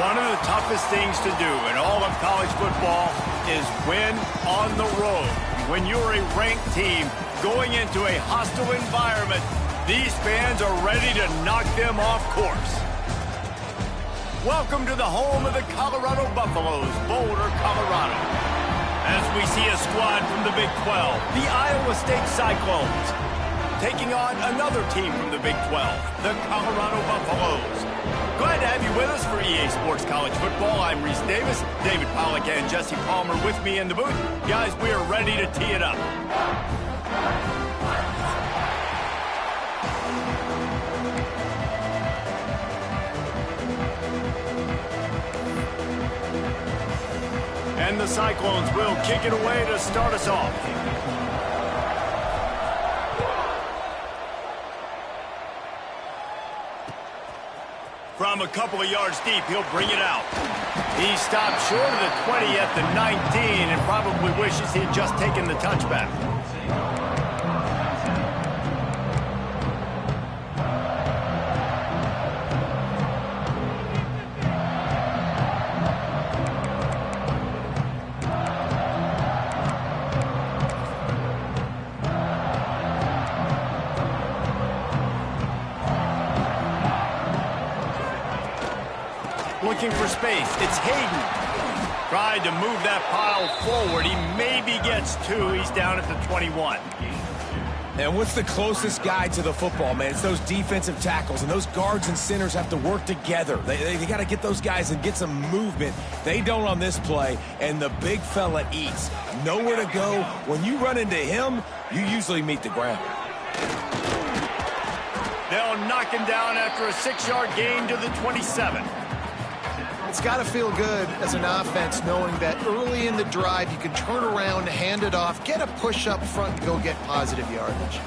One of the toughest things to do in all of college football is win on the road. When you're a ranked team going into a hostile environment, these fans are ready to knock them off course. Welcome to the home of the Colorado Buffaloes, Boulder, Colorado. As we see a squad from the Big 12, the Iowa State Cyclones, taking on another team from the Big 12, the Colorado Buffaloes. Glad to have you with us for EA Sports College Football. I'm Reese Davis, David Pollack and Jesse Palmer with me in the booth. Guys, we are ready to tee it up. And the Cyclones will kick it away to start us off. From a couple of yards deep, he'll bring it out. He stopped short of the 20 at the 19 and probably wishes he had just taken the touchback. Looking for space. It's Hayden. Tried to move that pile forward. He maybe gets two. He's down at the 21. And what's the closest guy to the football, man? It's those defensive tackles, and those guards and centers have to work together. They got to get those guys and get some movement. They don't on this play, and the big fella eats. Nowhere to go. When you run into him, you usually meet the ground. They'll knock him down after a 6-yard gain to the 27. It's got to feel good as an offense knowing that early in the drive you can turn around, hand it off, get a push up front, and go get positive yardage.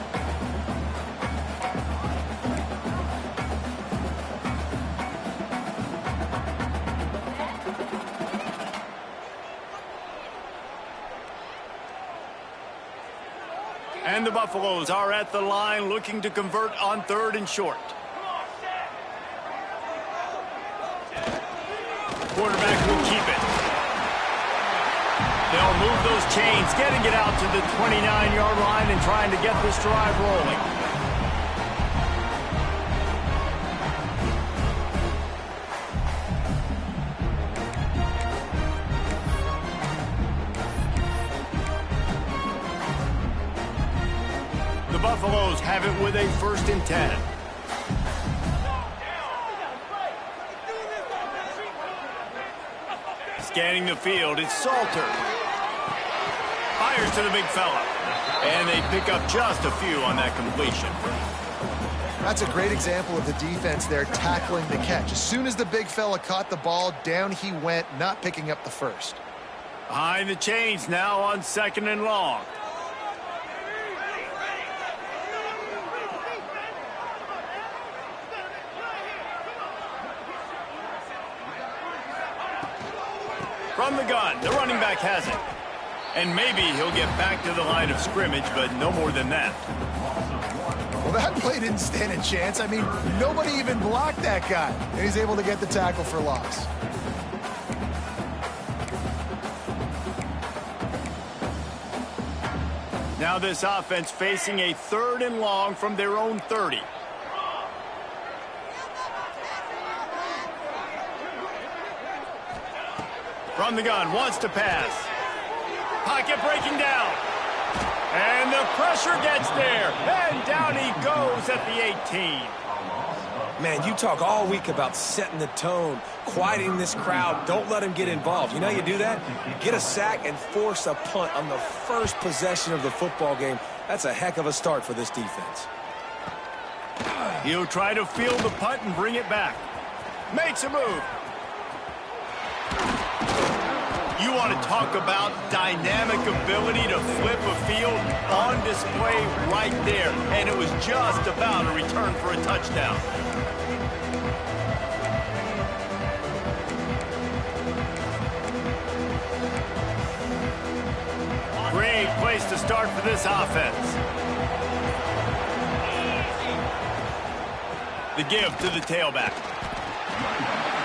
And the Buffaloes are at the line looking to convert on 3rd and short. Quarterback will keep it. They'll move those chains, getting it out to the 29-yard line and trying to get this drive rolling. The Buffaloes have it with a 1st and 10. Scanning the field, it's Salter. Fires to the big fella. And they pick up just a few on that completion. That's a great example of the defense there tackling the catch. As soon as the big fella caught the ball, down he went, not picking up the first. Behind the chains now on 2nd and long. From the gun, the running back has it. And maybe he'll get back to the line of scrimmage, but no more than that. Well, that play didn't stand a chance. I mean, nobody even blocked that guy. And he's able to get the tackle for loss. Now this offense facing a 3rd and long from their own 30. From the gun, wants to pass. Pocket breaking down. And the pressure gets there. And down he goes at the 18. Man, you talk all week about setting the tone, quieting this crowd. Don't let them get involved. You know how you do that? Get a sack and force a punt on the first possession of the football game. That's a heck of a start for this defense. He'll try to field the punt and bring it back. Makes a move. You want to talk about dynamic ability to flip a field on display right there. And it was just about a return for a touchdown. Great place to start for this offense. The give to the tailback.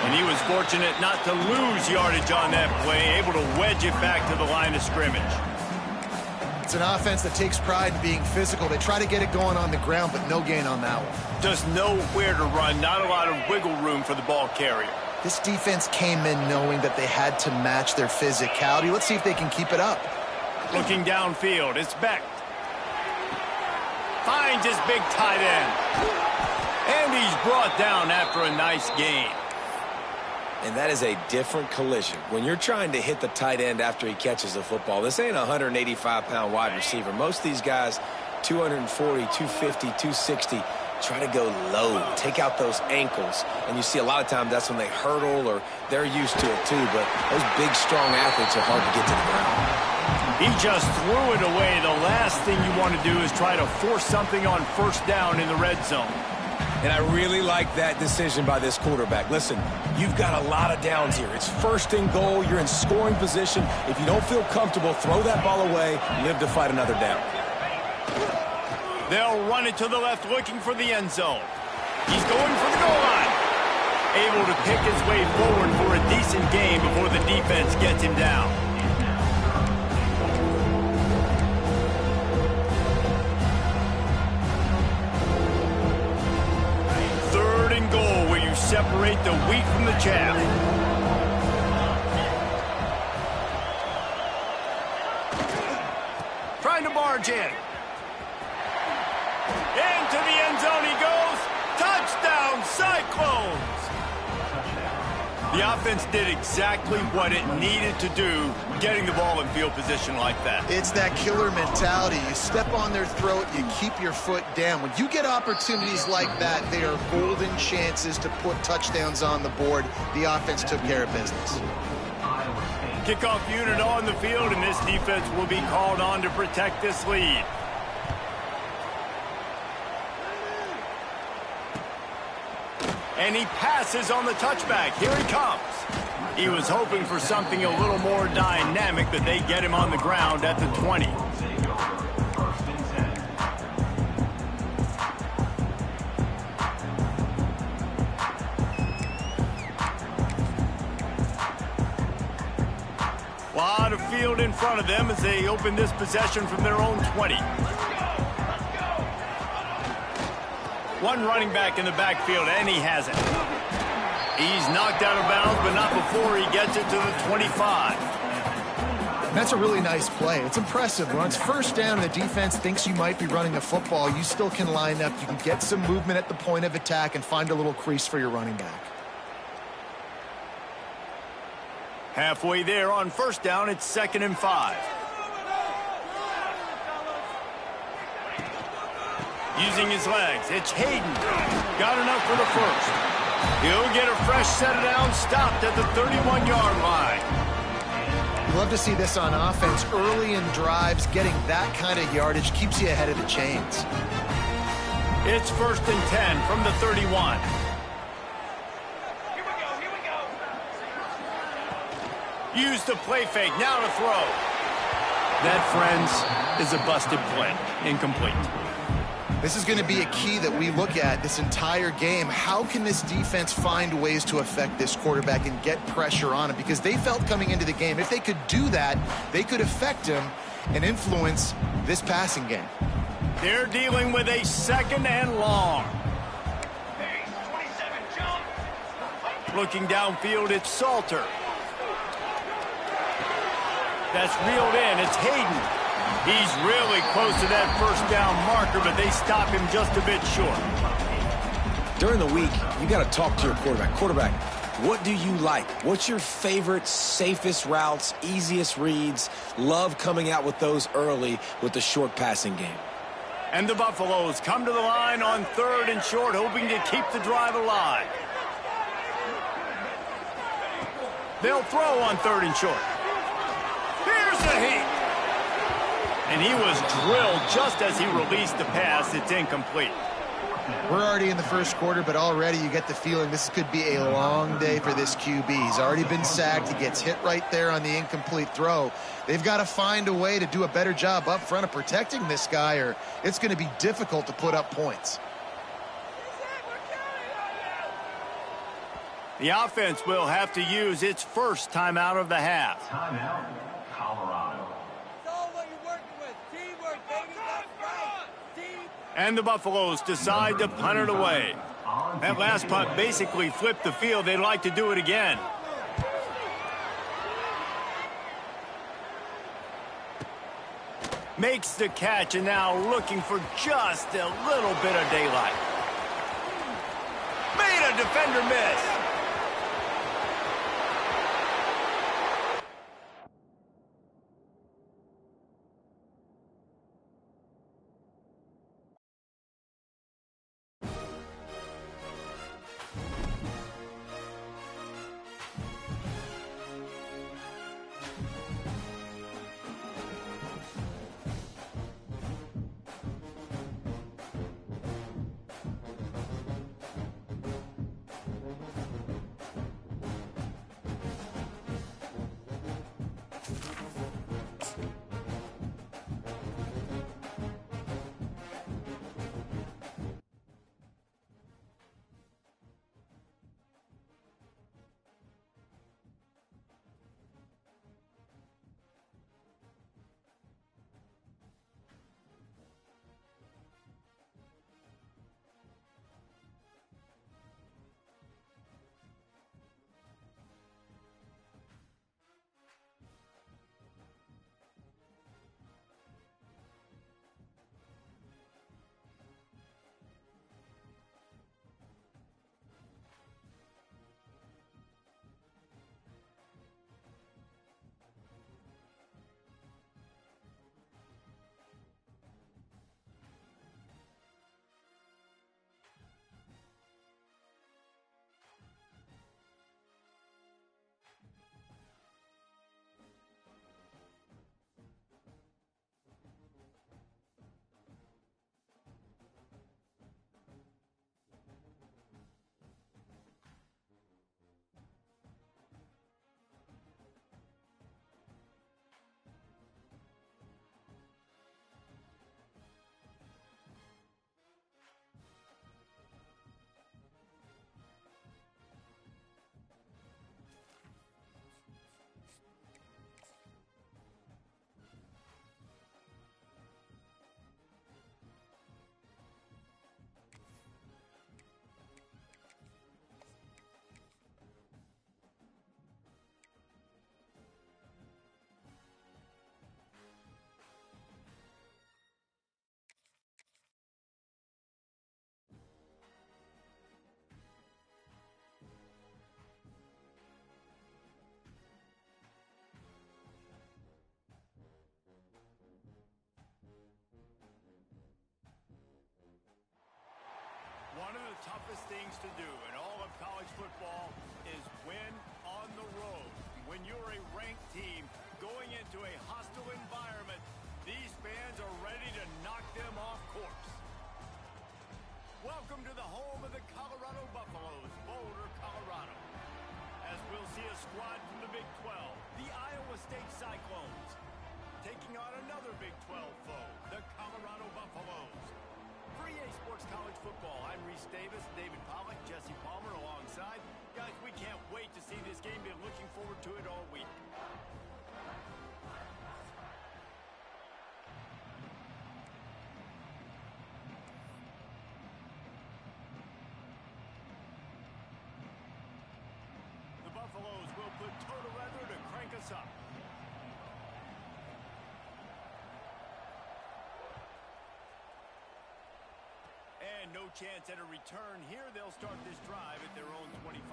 And he was fortunate not to lose yardage on that play, able to wedge it back to the line of scrimmage. It's an offense that takes pride in being physical. They try to get it going on the ground, but no gain on that one. Just nowhere to run, not a lot of wiggle room for the ball carrier. This defense came in knowing that they had to match their physicality. Let's see if they can keep it up. Looking downfield, it's Beck. Finds his big tight end. And he's brought down after a nice gain. And that is a different collision. When you're trying to hit the tight end after he catches the football, this ain't a 185-pound wide receiver. Most of these guys, 240, 250, 260, try to go low, take out those ankles. And you see a lot of times that's when they hurdle or they're used to it too. But those big, strong athletes are hard to get to the ground. He just threw it away. The last thing you want to do is try to force something on first down in the red zone. And I really like that decision by this quarterback. Listen, you've got a lot of downs here. It's first and goal. You're in scoring position. If you don't feel comfortable, throw that ball away. Live to fight another down. They'll run it to the left, looking for the end zone. He's going for the goal line. Able to pick his way forward for a decent game before the defense gets him down. Goal where you separate the wheat from the chaff. Trying to barge in. Into the end zone he goes. Touchdown, Cyclones! The offense did exactly what it needed to do, getting the ball in field position like that. It's that killer mentality. You step on their throat, you keep your foot down. When you get opportunities like that, they are golden chances to put touchdowns on the board. The offense took care of business. Kickoff unit on the field, and this defense will be called on to protect this lead. And he passes on the touchback. Here he comes. He was hoping for something a little more dynamic, but they get him on the ground at the 20. A lot of field in front of them as they open this possession from their own 20. One running back in the backfield, and he has it. He's knocked out of bounds, but not before he gets it to the 25. That's a really nice play. It's impressive. When it's first down and the defense thinks you might be running a football, you still can line up. You can get some movement at the point of attack and find a little crease for your running back. Halfway there on first down, it's 2nd and 5. Using his legs, it's Hayden. Got enough for the first. He'll get a fresh set of downs, stopped at the 31-yard line. You love to see this on offense. Early in drives, getting that kind of yardage keeps you ahead of the chains. It's 1st and 10 from the 31. Use the play fake, now to throw. That, friends, is a busted play. Incomplete. This is going to be a key that we look at this entire game. How can this defense find ways to affect this quarterback and get pressure on him? Because they felt coming into the game, if they could do that, they could affect him and influence this passing game. They're dealing with a 2nd and long. Looking downfield, it's Salter. That's reeled in. It's Hayden. He's really close to that first down marker, but they stop him just a bit short. During the week, you got to talk to your quarterback. Quarterback, what do you like? What's your favorite, safest routes, easiest reads? Love coming out with those early with the short passing game. And the Buffaloes come to the line on 3rd and short, hoping to keep the drive alive. They'll throw on 3rd and short. Here's the heat. And he was drilled just as he released the pass. It's incomplete. We're already in the first quarter, but already you get the feeling this could be a long day for this QB. He's already been sacked. He gets hit right there on the incomplete throw. They've got to find a way to do a better job up front of protecting this guy, or it's going to be difficult to put up points. The offense will have to use its first timeout of the half. Timeout, Colorado. It's all what you're working with. Teamwork, baby. That's right. Team. And the Buffaloes decide to punt it away. That last punt basically flipped the field. They'd like to do it again. Makes the catch and now looking for just a little bit of daylight. Made a defender miss. One of the toughest things to do in all of college football is win on the road. When you're a ranked team going into a hostile environment, these fans are ready to knock them off course. Welcome to the home of the Colorado Buffaloes, Boulder, Colorado. As we'll see a squad from the Big 12, the Iowa State Cyclones, taking on another Big 12 foe, the Colorado Buffaloes. For EA Sports College Football, I'm Reese Davis, David Pollack, Jesse Palmer alongside. Guys, we can't wait to see this game. Been looking forward to it all week. The Buffaloes will put toe to leather to crank us up. And no chance at a return here. They'll start this drive at their own 25.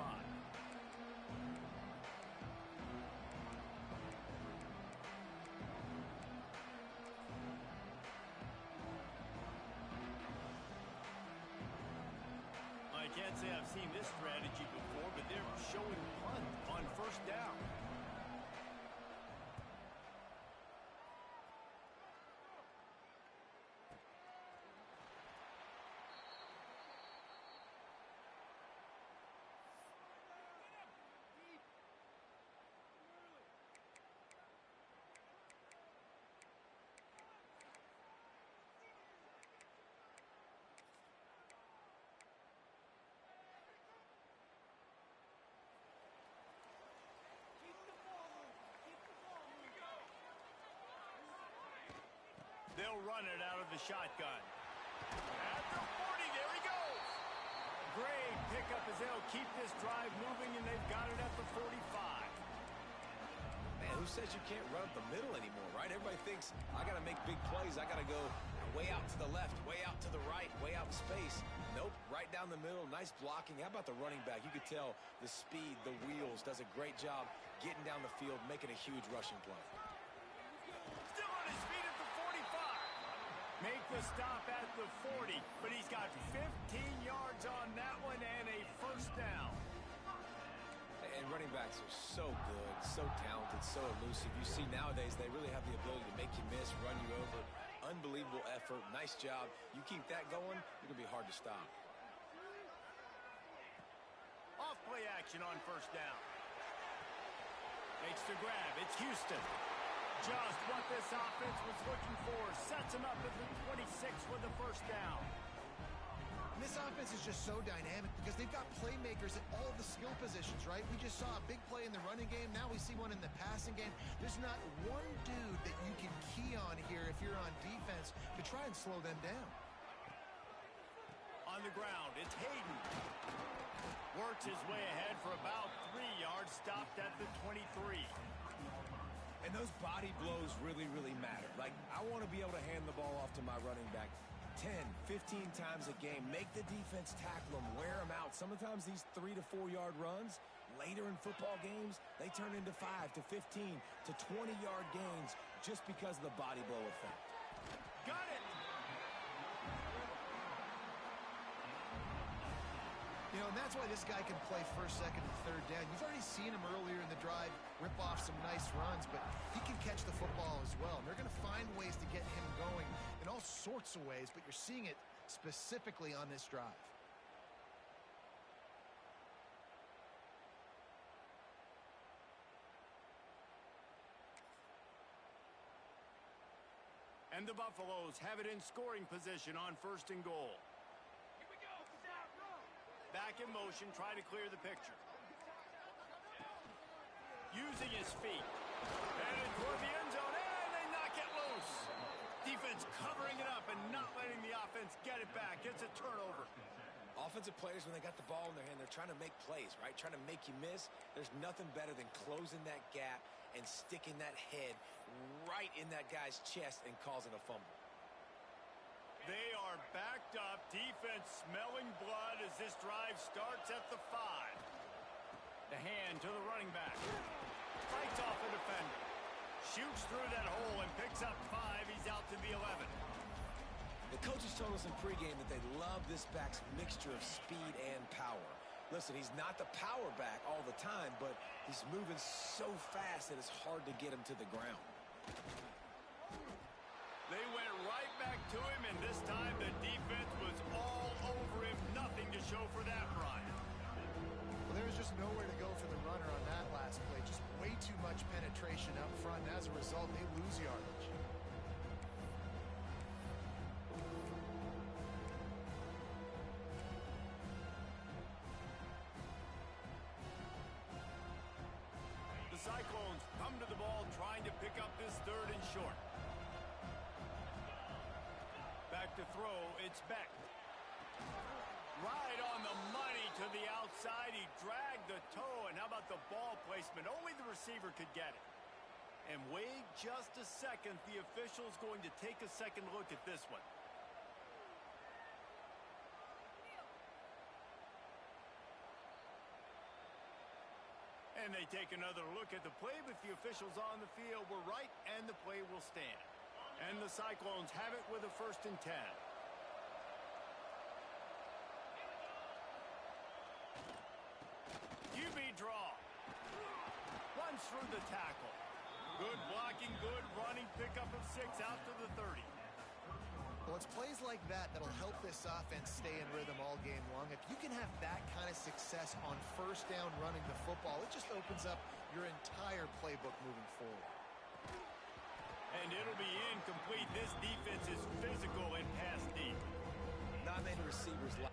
I can't say I've seen this strategy before, but they're showing punt on first down. They'll run it out of the shotgun. At the 40, there he goes. Great pickup as they'll keep this drive moving, and they've got it at the 45. Man, who says you can't run up the middle anymore, right? Everybody thinks, I got to make big plays. I got to go way out to the left, way out to the right, way out in space. Nope, right down the middle, nice blocking. How about the running back? You could tell the speed, the wheels, does a great job getting down the field, making a huge rushing play. Still on his feet at the 45. Make the stop at the 40, but he's got 15 yards on that one and a first down. And running backs are so good, so talented, so elusive. You see nowadays they really have the ability to make you miss, run you over. Unbelievable effort. Nice job. You keep that going, it'll be hard to stop. Off play action on first down. Makes the grab. It's Houston. Just what this offense was looking for. Sets him up at the 26 for the first down. And this offense is just so dynamic because they've got playmakers at all the skill positions, right? We just saw a big play in the running game. Now we see one in the passing game. There's not one dude that you can key on here if you're on defense to try and slow them down. On the ground, it's Hayden. Works his way ahead for about 3 yards, stopped at the 23. And those body blows really, really matter. Like, I want to be able to hand the ball off to my running back 10, 15 times a game. Make the defense tackle them, wear them out. Sometimes these 3 to 4 yard runs, later in football games, they turn into 5 to 15 to 20 yard gains just because of the body blow effect. Got it! You know, and that's why this guy can play first, second, and third down. You've already seen him earlier in the drive rip off some nice runs, but he can catch the football as well. And they're going to find ways to get him going in all sorts of ways, but you're seeing it specifically on this drive. And the Buffaloes have it in scoring position on first and goal. Back in motion, trying to clear the picture. Using his feet. And toward the end zone, and they knock it loose. Defense covering it up and not letting the offense get it back. It's a turnover. Offensive players, when they got the ball in their hand, they're trying to make plays, right? Trying to make you miss. There's nothing better than closing that gap and sticking that head right in that guy's chest and causing a fumble. They are backed up. Defense smelling blood as this drive starts at the 5. The hand to the running back. Fights off a defender. Shoots through that hole and picks up 5. He's out to the 11. The coaches told us in pregame that they love this back's mixture of speed and power. Listen, he's not the power back all the time, but he's moving so fast that it's hard to get him to the ground. They went right back to him, and this time the defense was all over him. Nothing to show for that, Brian. Well, there was just nowhere to go for the runner on that last play. Just way too much penetration up front, and as a result, they lose yardage. The Cyclones come to the ball trying to pick up this third and short. Back to throw, it's Beck. Right on the money to the outside. He dragged the toe, and how about the ball placement? Only the receiver could get it. And wait just a second. The official's going to take a second look at this one. And they take another look at the play, but the officials on the field were right, and the play will stand. And the Cyclones have it with a 1st and 10. QB draw. Runs through the tackle. Good blocking, good running, pickup of 6 out to the 30. Well, it's plays like that that'll help this offense stay in rhythm all game long. If you can have that kind of success on first down running the football, it just opens up your entire playbook moving forward. And it'll be incomplete. This defense is physical and pass deep. Not many receivers like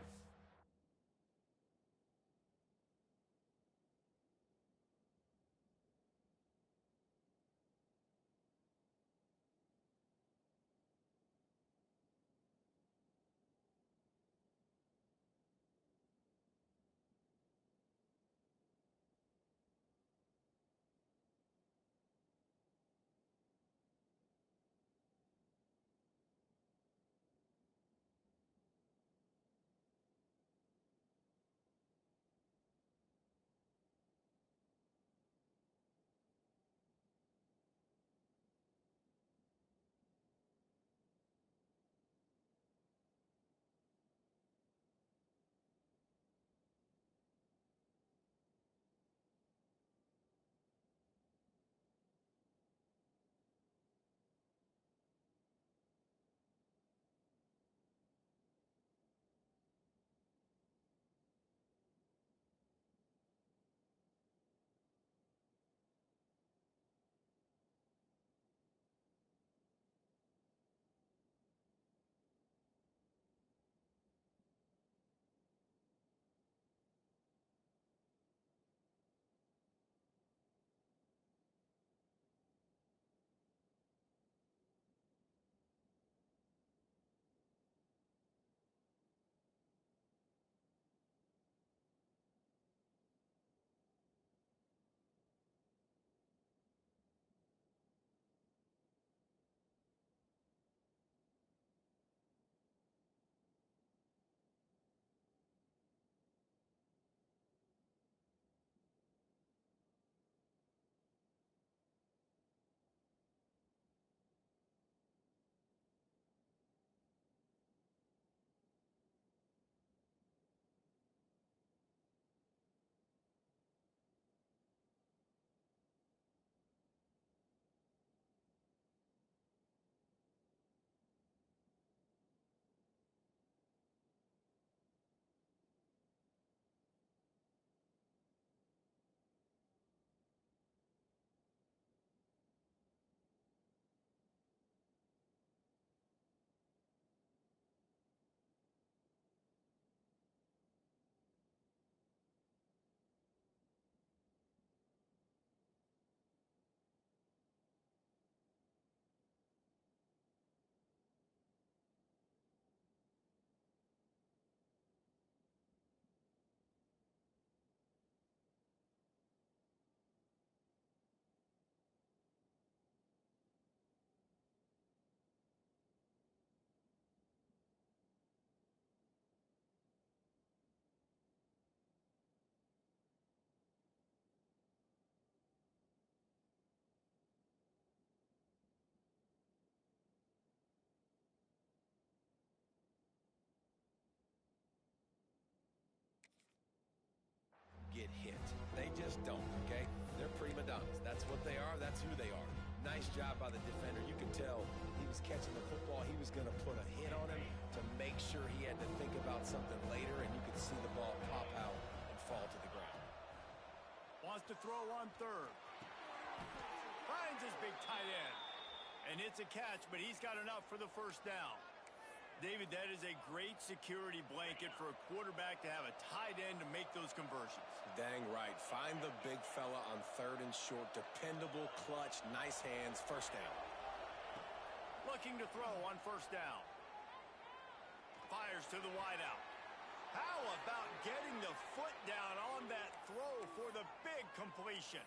honest. That's what they are. That's who they are. Nice job by the defender. You could tell he was catching the football. He was going to put a hit on him to make sure he had to think about something later, and you could see the ball pop out and fall to the ground. Wants to throw on third. Finds his big tight end. And it's a catch, but he's got enough for the first down. David, that is a great security blanket for a quarterback to have a tight end to make those conversions. Dang right. Find the big fella on third and short. Dependable, clutch, nice hands. First down. Looking to throw on first down. Fires to the wideout. How about getting the foot down on that throw for the big completion?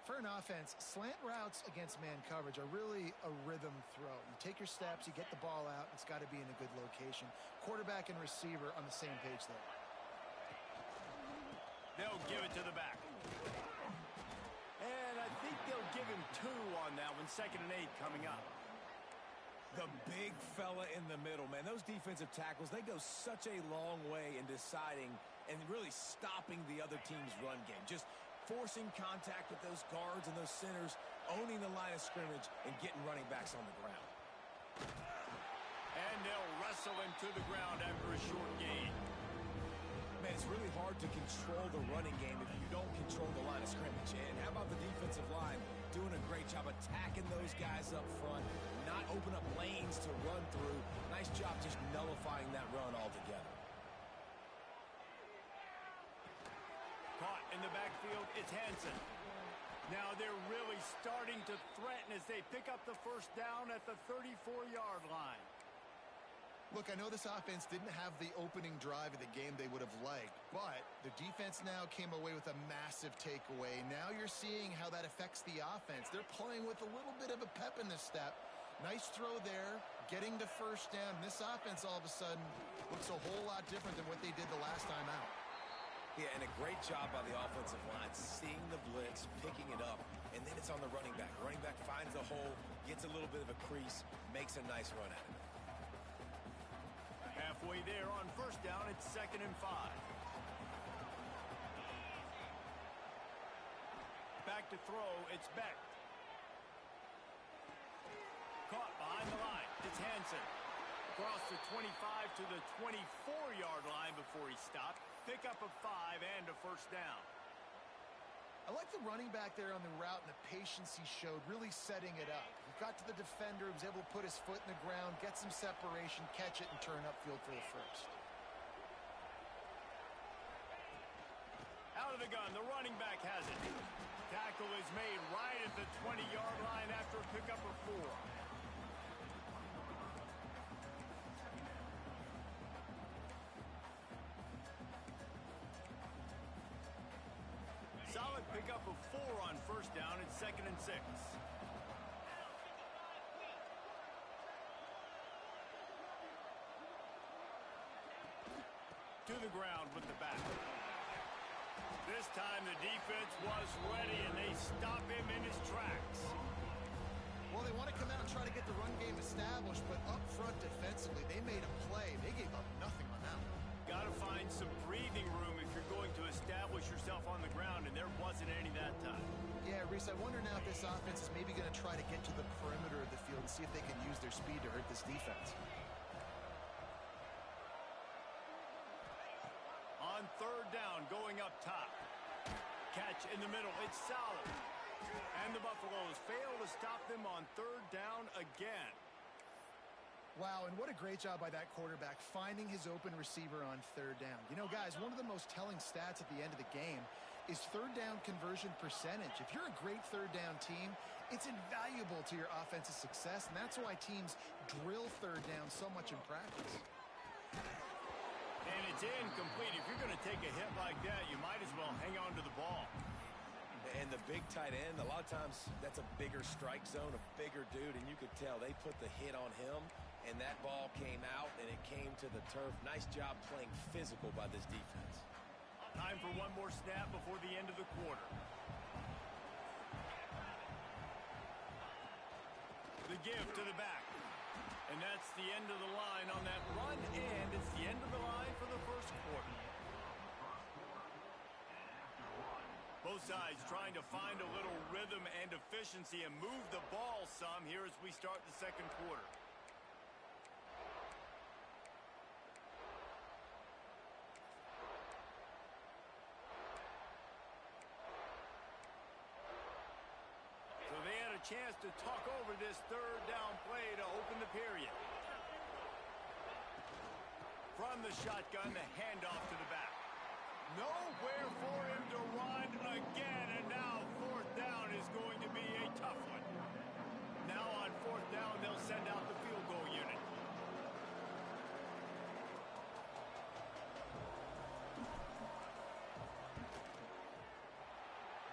For an offense, slant routes against man coverage are really a rhythm throw. You take your steps, you get the ball out, it's got to be in a good location. Quarterback and receiver on the same page there. They'll give it to the back. And I think they'll give him 2 on that one. 2nd and 8 coming up. The big fella in the middle, man. Those defensive tackles, they go such a long way in deciding and really stopping the other team's run game. Just forcing contact with those guards and those centers, owning the line of scrimmage, and getting running backs on the ground. And they'll wrestle him to the ground after a short gain. Man, it's really hard to control the running game if you don't control the line of scrimmage. And how about the defensive line doing a great job attacking those guys up front, not open up lanes to run through. Nice job just nullifying that run altogether. Caught in the backfield, it's Hansen. Now they're really starting to threaten as they pick up the first down at the 34-yard line. Look, I know this offense didn't have the opening drive of the game they would have liked, but the defense now came away with a massive takeaway. Now you're seeing how that affects the offense. They're playing with a little bit of a pep in the step. Nice throw there, getting the first down. This offense all of a sudden looks a whole lot different than what they did the last time out. Yeah, and a great job by the offensive line, seeing the blitz, picking it up, and then it's on the running back. Running back finds the hole, gets a little bit of a crease, makes a nice run at it. Halfway there on first down, it's 2nd and 5. Back to throw, it's Beck. Caught behind the line, it's Hansen. Across the 25 to the 24-yard line before he stopped. Pick up of 5 and a first down. I like the running back there on the route and the patience he showed, really setting it up. He got to the defender, was able to put his foot in the ground, get some separation, catch it, and turn upfield for the first. Out of the gun, the running back has it. Tackle is made right at the 20-yard line after a pickup of 4. Solid pickup of 4 on first down. It's 2nd and 6. To the ground with the back. This time the defense was ready and they stop him in his tracks. Well, they want to come out and try to get the run game established, but up front defensively, they made a play. They gave up nothing on that one. Got to find some breathing room if you're going to establish yourself on the ground, and there wasn't any that time. Yeah, Reese, I wonder now if this offense is maybe going to try to get to the perimeter of the field and see if they can use their speed to hurt this defense. On third down, going up top. Catch in the middle, it's solid. And the Buffaloes fail to stop them on third down again. Wow, and what a great job by that quarterback, finding his open receiver on third down. You know, guys, one of the most telling stats at the end of the game is third down conversion percentage. If you're a great third down team, it's invaluable to your offensive success, and that's why teams drill third down so much in practice. And it's incomplete. If you're going to take a hit like that, you might as well hang on to the ball. And the big tight end, a lot of times that's a bigger strike zone, a bigger dude, and you could tell they put the hit on him, and that ball came out, and it came to the turf. Nice job playing physical by this defense. Time for one more snap before the end of the quarter. The give to the back. And that's the end of the line on that run, and it's the end of the line for the first quarter. Both Both sides trying to find a little rhythm and efficiency and move the ball some here as we start the second quarter. So they had a chance to talk over this third down play to open the period. From the shotgun, the handoff to the back. Nowhere for him to run again, and now fourth down is going to be a tough one. Now on fourth down, they'll send out the field goal unit.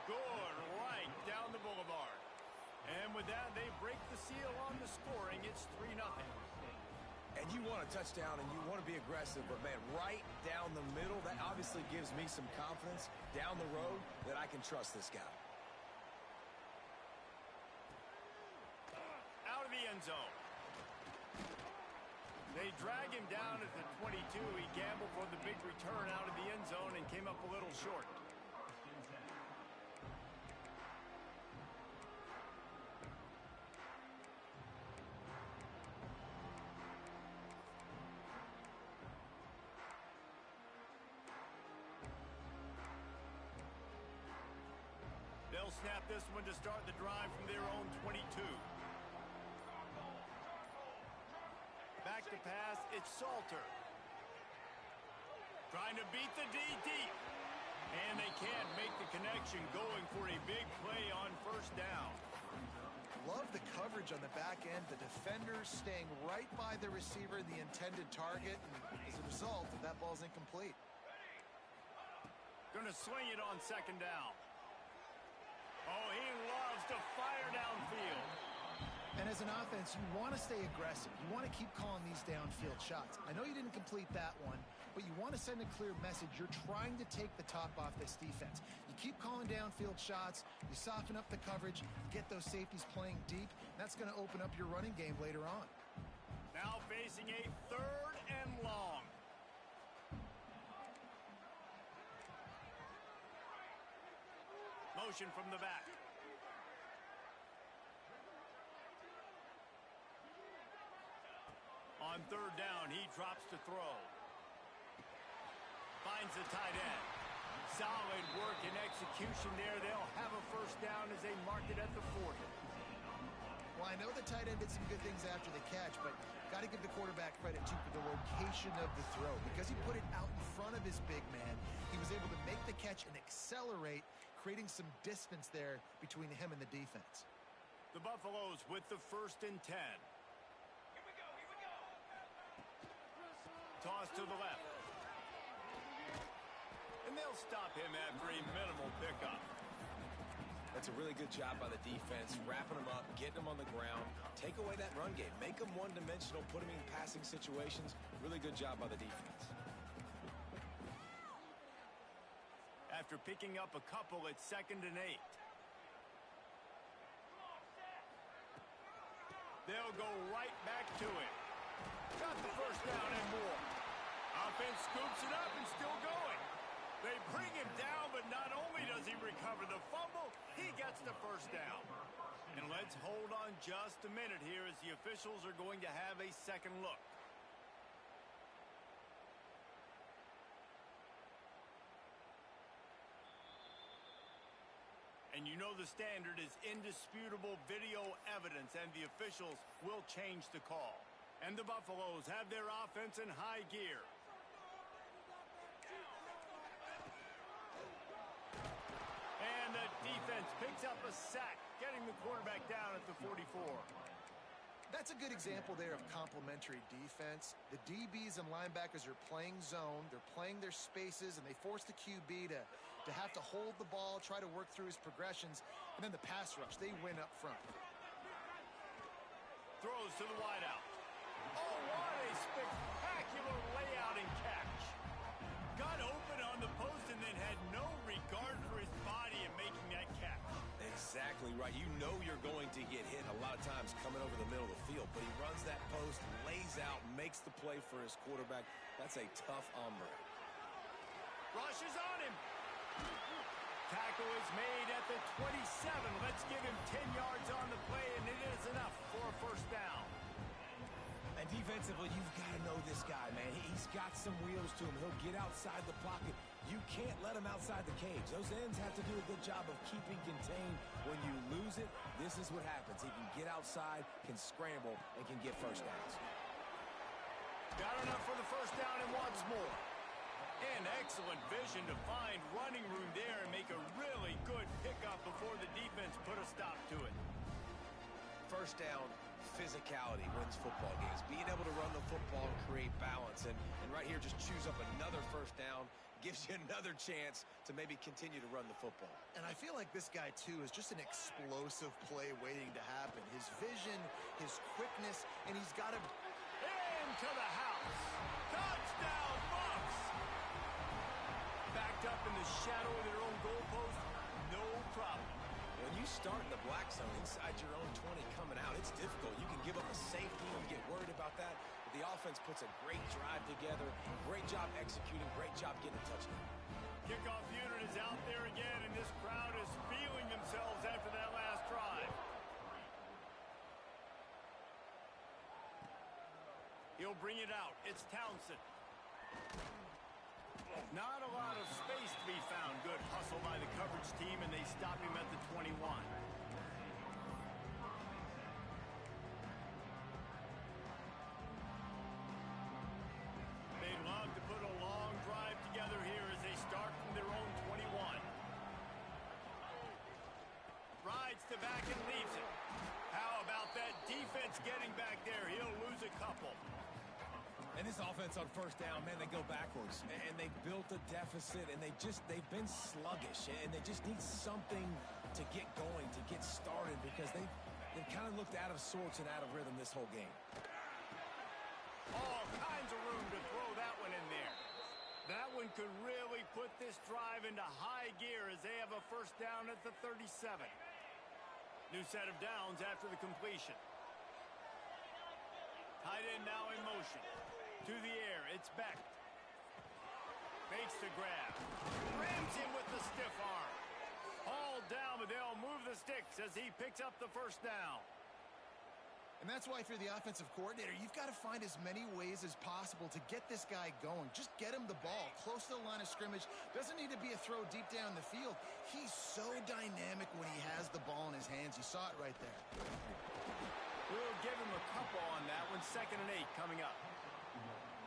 Good, right down the boulevard. And with that, they break the seal on the scoring. It's 3-0. And you want a touchdown and you want to be aggressive, but man, right down the middle, that obviously gives me some confidence down the road that I can trust this guy. Out of the end zone. They drag him down at the 22. He gambled for the big return out of the end zone and came up a little short. They'll snap this one to start the drive from their own 22. Back to pass, it's Salter. Trying to beat the D deep. And they can't make the connection, going for a big play on first down. Love the coverage on the back end. The defenders staying right by the receiver, the intended target. And as a result, that ball's incomplete. Going to swing it on second down. Oh, he loves to fire downfield. And as an offense, you want to stay aggressive. You want to keep calling these downfield shots. I know you didn't complete that one, but you want to send a clear message. You're trying to take the top off this defense. You keep calling downfield shots. You soften up the coverage. You get those safeties playing deep. And that's going to open up your running game later on. Now facing a third and long. Motion from the back. On third down, he drops to throw. Finds the tight end. Solid work and execution there. They'll have a first down as they mark it at the 40. Well, I know the tight end did some good things after the catch, but got to give the quarterback credit, too, for the location of the throw. Because he put it out in front of his big man, he was able to make the catch and accelerate, creating some distance there between him and the defense. The Buffaloes with the 1st and 10. Here we go, here we go. Toss to the left. And they'll stop him after a minimal pickup. That's a really good job by the defense, wrapping them up, getting them on the ground. Take away that run game. Make them one-dimensional, put them in passing situations. Really good job by the defense. After picking up a couple at 2nd and 8. They'll go right back to it. Got the first down and more. Offense scoops it up and still going. They bring him down, but not only does he recover the fumble, he gets the first down. And let's hold on just a minute here as the officials are going to have a second look. And you know the standard is indisputable video evidence, and the officials will change the call. And the Buffaloes have their offense in high gear. And the defense picks up a sack, getting the quarterback down at the 44. That's a good example there of complementary defense. The DBs and linebackers are playing zone. They're playing their spaces, and they force the QB to have to hold the ball, try to work through his progressions. And then the pass rush, they win up front. Throws to the wideout. Oh, what a spectacular layout and catch. Got open on the post and then had no regard for his body in making that catch. Exactly right. You know you're going to get hit a lot of times coming over the middle of the field, but he runs that post, lays out, makes the play for his quarterback. That's a tough hombre. Rushes on him. Tackle is made at the 27. Let's give him 10 yards on the play, and it is enough for a first down. And defensively, you've got to know this guy, man. He's got some wheels to him. He'll get outside the pocket. You can't let him outside the cage. Those ends have to do a good job of keeping contained. When you lose it, this is what happens. He can get outside, can scramble, and can get first downs. Got enough for the first down and wants more. And excellent vision to find running room there and make a really good pickup before the defense put a stop to it. First down, physicality wins football games. Being able to run the football and create balance. And right here, just choose up another first down. Gives you another chance to maybe continue to run the football. And I feel like this guy, too, is just an explosive play waiting to happen. His vision, his quickness, and he's got him into the house. Touchdown, Bucs! Backed up in the shadow of their own goalpost, no problem. When you start in the black zone inside your own 20 coming out, it's difficult. You can give up a safety. You get worried about that. But the offense puts a great drive together. Great job executing. Great job getting a touchdown. Kickoff unit is out there again, and this crowd is feeling themselves after that last drive. He'll bring it out. It's Townsend. Not a lot of space to be found. Good hustle by the coverage team, and they stop him at the 21. They'd love to put a long drive together here as they start from their own 21. Rides to back and leaves it. How about that defense getting back there? He'll lose a couple. And this offense on first down, man, they go backwards. And they built a deficit, and they've been sluggish. And they just need something to get going, to get started, because they've kind of looked out of sorts and out of rhythm this whole game. All kinds of room to throw that one in there. That one could really put this drive into high gear as they have a first down at the 37. New set of downs after the completion. Tight end now in motion. To the air, it's Beck. Makes the grab. Rams him with the stiff arm. Hauled down, but they'll move the sticks as he picks up the first down. And that's why if you're the offensive coordinator, you've got to find as many ways as possible to get this guy going. Just get him the ball close to the line of scrimmage. Doesn't need to be a throw deep down the field. He's so dynamic when he has the ball in his hands. You saw it right there. We'll give him a couple on that one. 2nd and 8 coming up.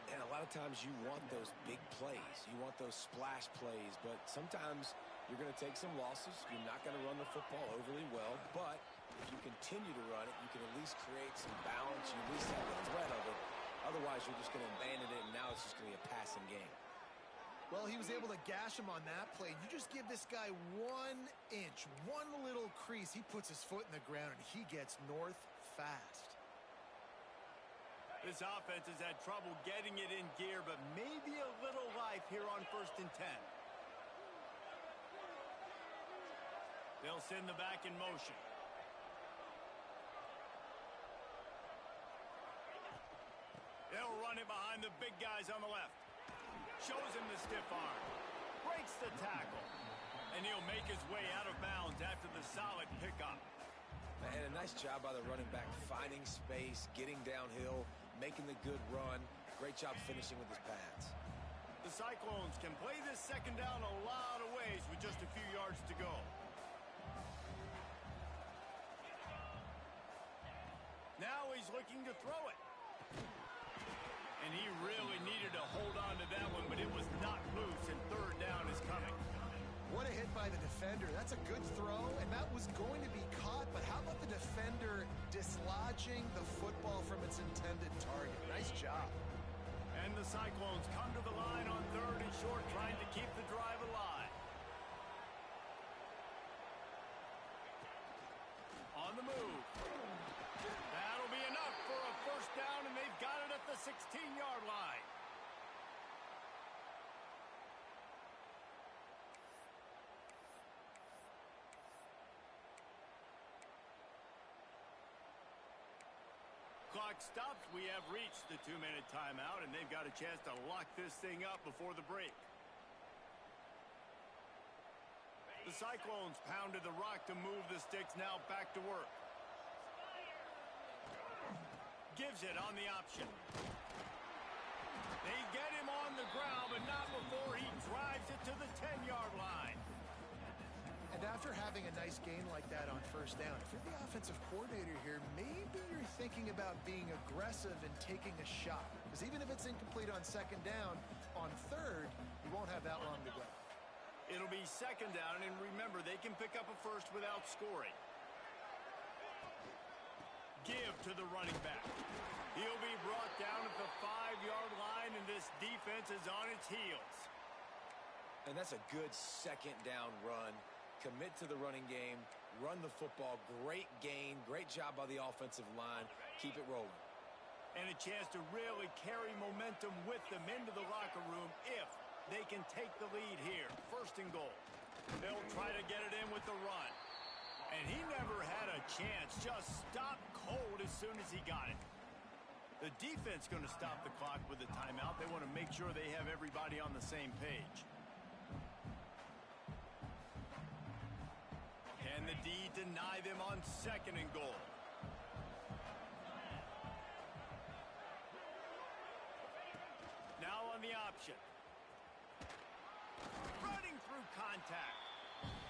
And a lot of times you want those big plays. You want those splash plays, but sometimes you're going to take some losses. You're not going to run the football overly well, but if you continue to run it, you can at least create some balance. You at least have the threat of it. Otherwise, you're just going to abandon it, and now it's just going to be a passing game. Well, he was able to gash him on that play. You just give this guy 1 inch, one little crease. He puts his foot in the ground, and he gets north fast. This offense has had trouble getting it in gear, but maybe a little life here on 1st and 10. They'll send the back in motion. They'll run it behind the big guys on the left. Shows him the stiff arm. Breaks the tackle. And he'll make his way out of bounds after the solid pickup. And a nice job by the running back, finding space, getting downhill, making the good run. Great job finishing with his pads. The Cyclones can play this 2nd down a lot of ways with just a few yards to go. Now he's looking to throw it. And he really needed to hold on to that one, but it was not loose, and 3rd down is coming. What a hit by the defender. That's a good throw, and that was going to be caught, but how about the defender dislodging the football from its intended target? Nice job. And the Cyclones come to the line on 3rd and short, trying to keep the drive alive. On the move. That'll be enough for a first down, and they've got it at the 16-yard line. Clock stops. We have reached the 2-minute timeout, and they've got a chance to lock this thing up before the break. The Cyclones pounded the rock to move the sticks, now back to work. Gives it on the option. They get him on the ground, but not before he drives it to the 10-yard line. And after having a nice gain like that on first down, if you're the offensive coordinator here, maybe you're thinking about being aggressive and taking a shot. Because even if it's incomplete on second down, on third, you won't have that long to go. It'll be second down, and remember, they can pick up a first without scoring. Give to the running back. He'll be brought down at the 5-yard line, and this defense is on its heels. And that's a good second down run. Commit to the running game, run the football. Great gain, great job by the offensive line. Keep it rolling. And a chance to really carry momentum with them into the locker room if they can take the lead here. First and goal. They'll try to get it in with the run. And he never had a chance. Just stopped cold as soon as he got it. The defense going to stop the clock with a timeout. They want to make sure they have everybody on the same page. Can the D deny them on second and goal? Now on the option. Running through contact.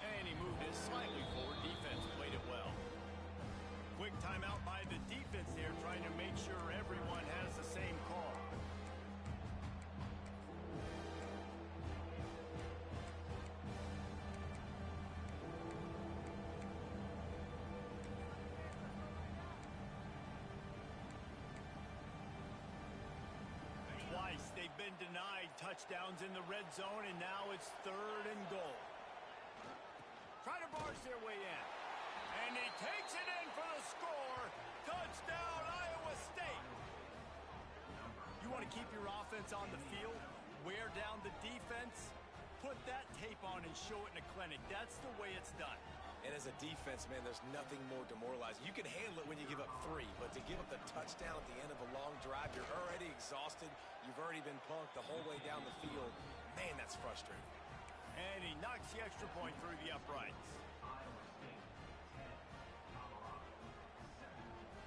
And he moved it slightly forward. Defense played it well. Quick timeout by the defense there, trying to make sure everyone has the same call. Twice they've been denied touchdowns in the red zone, and now it's third and goal. Try to barge their way in. And he takes it in for the score. Touchdown, Iowa State. You want to keep your offense on the field, wear down the defense, put that tape on and show it in a clinic. That's the way it's done. And as a defense, man, there's nothing more demoralizing. You can handle it when you give up 3, but to give up the touchdown at the end of a long drive, you're already exhausted. You've already been punked the whole way down the field. Man, that's frustrating. And he knocks the extra point through the uprights.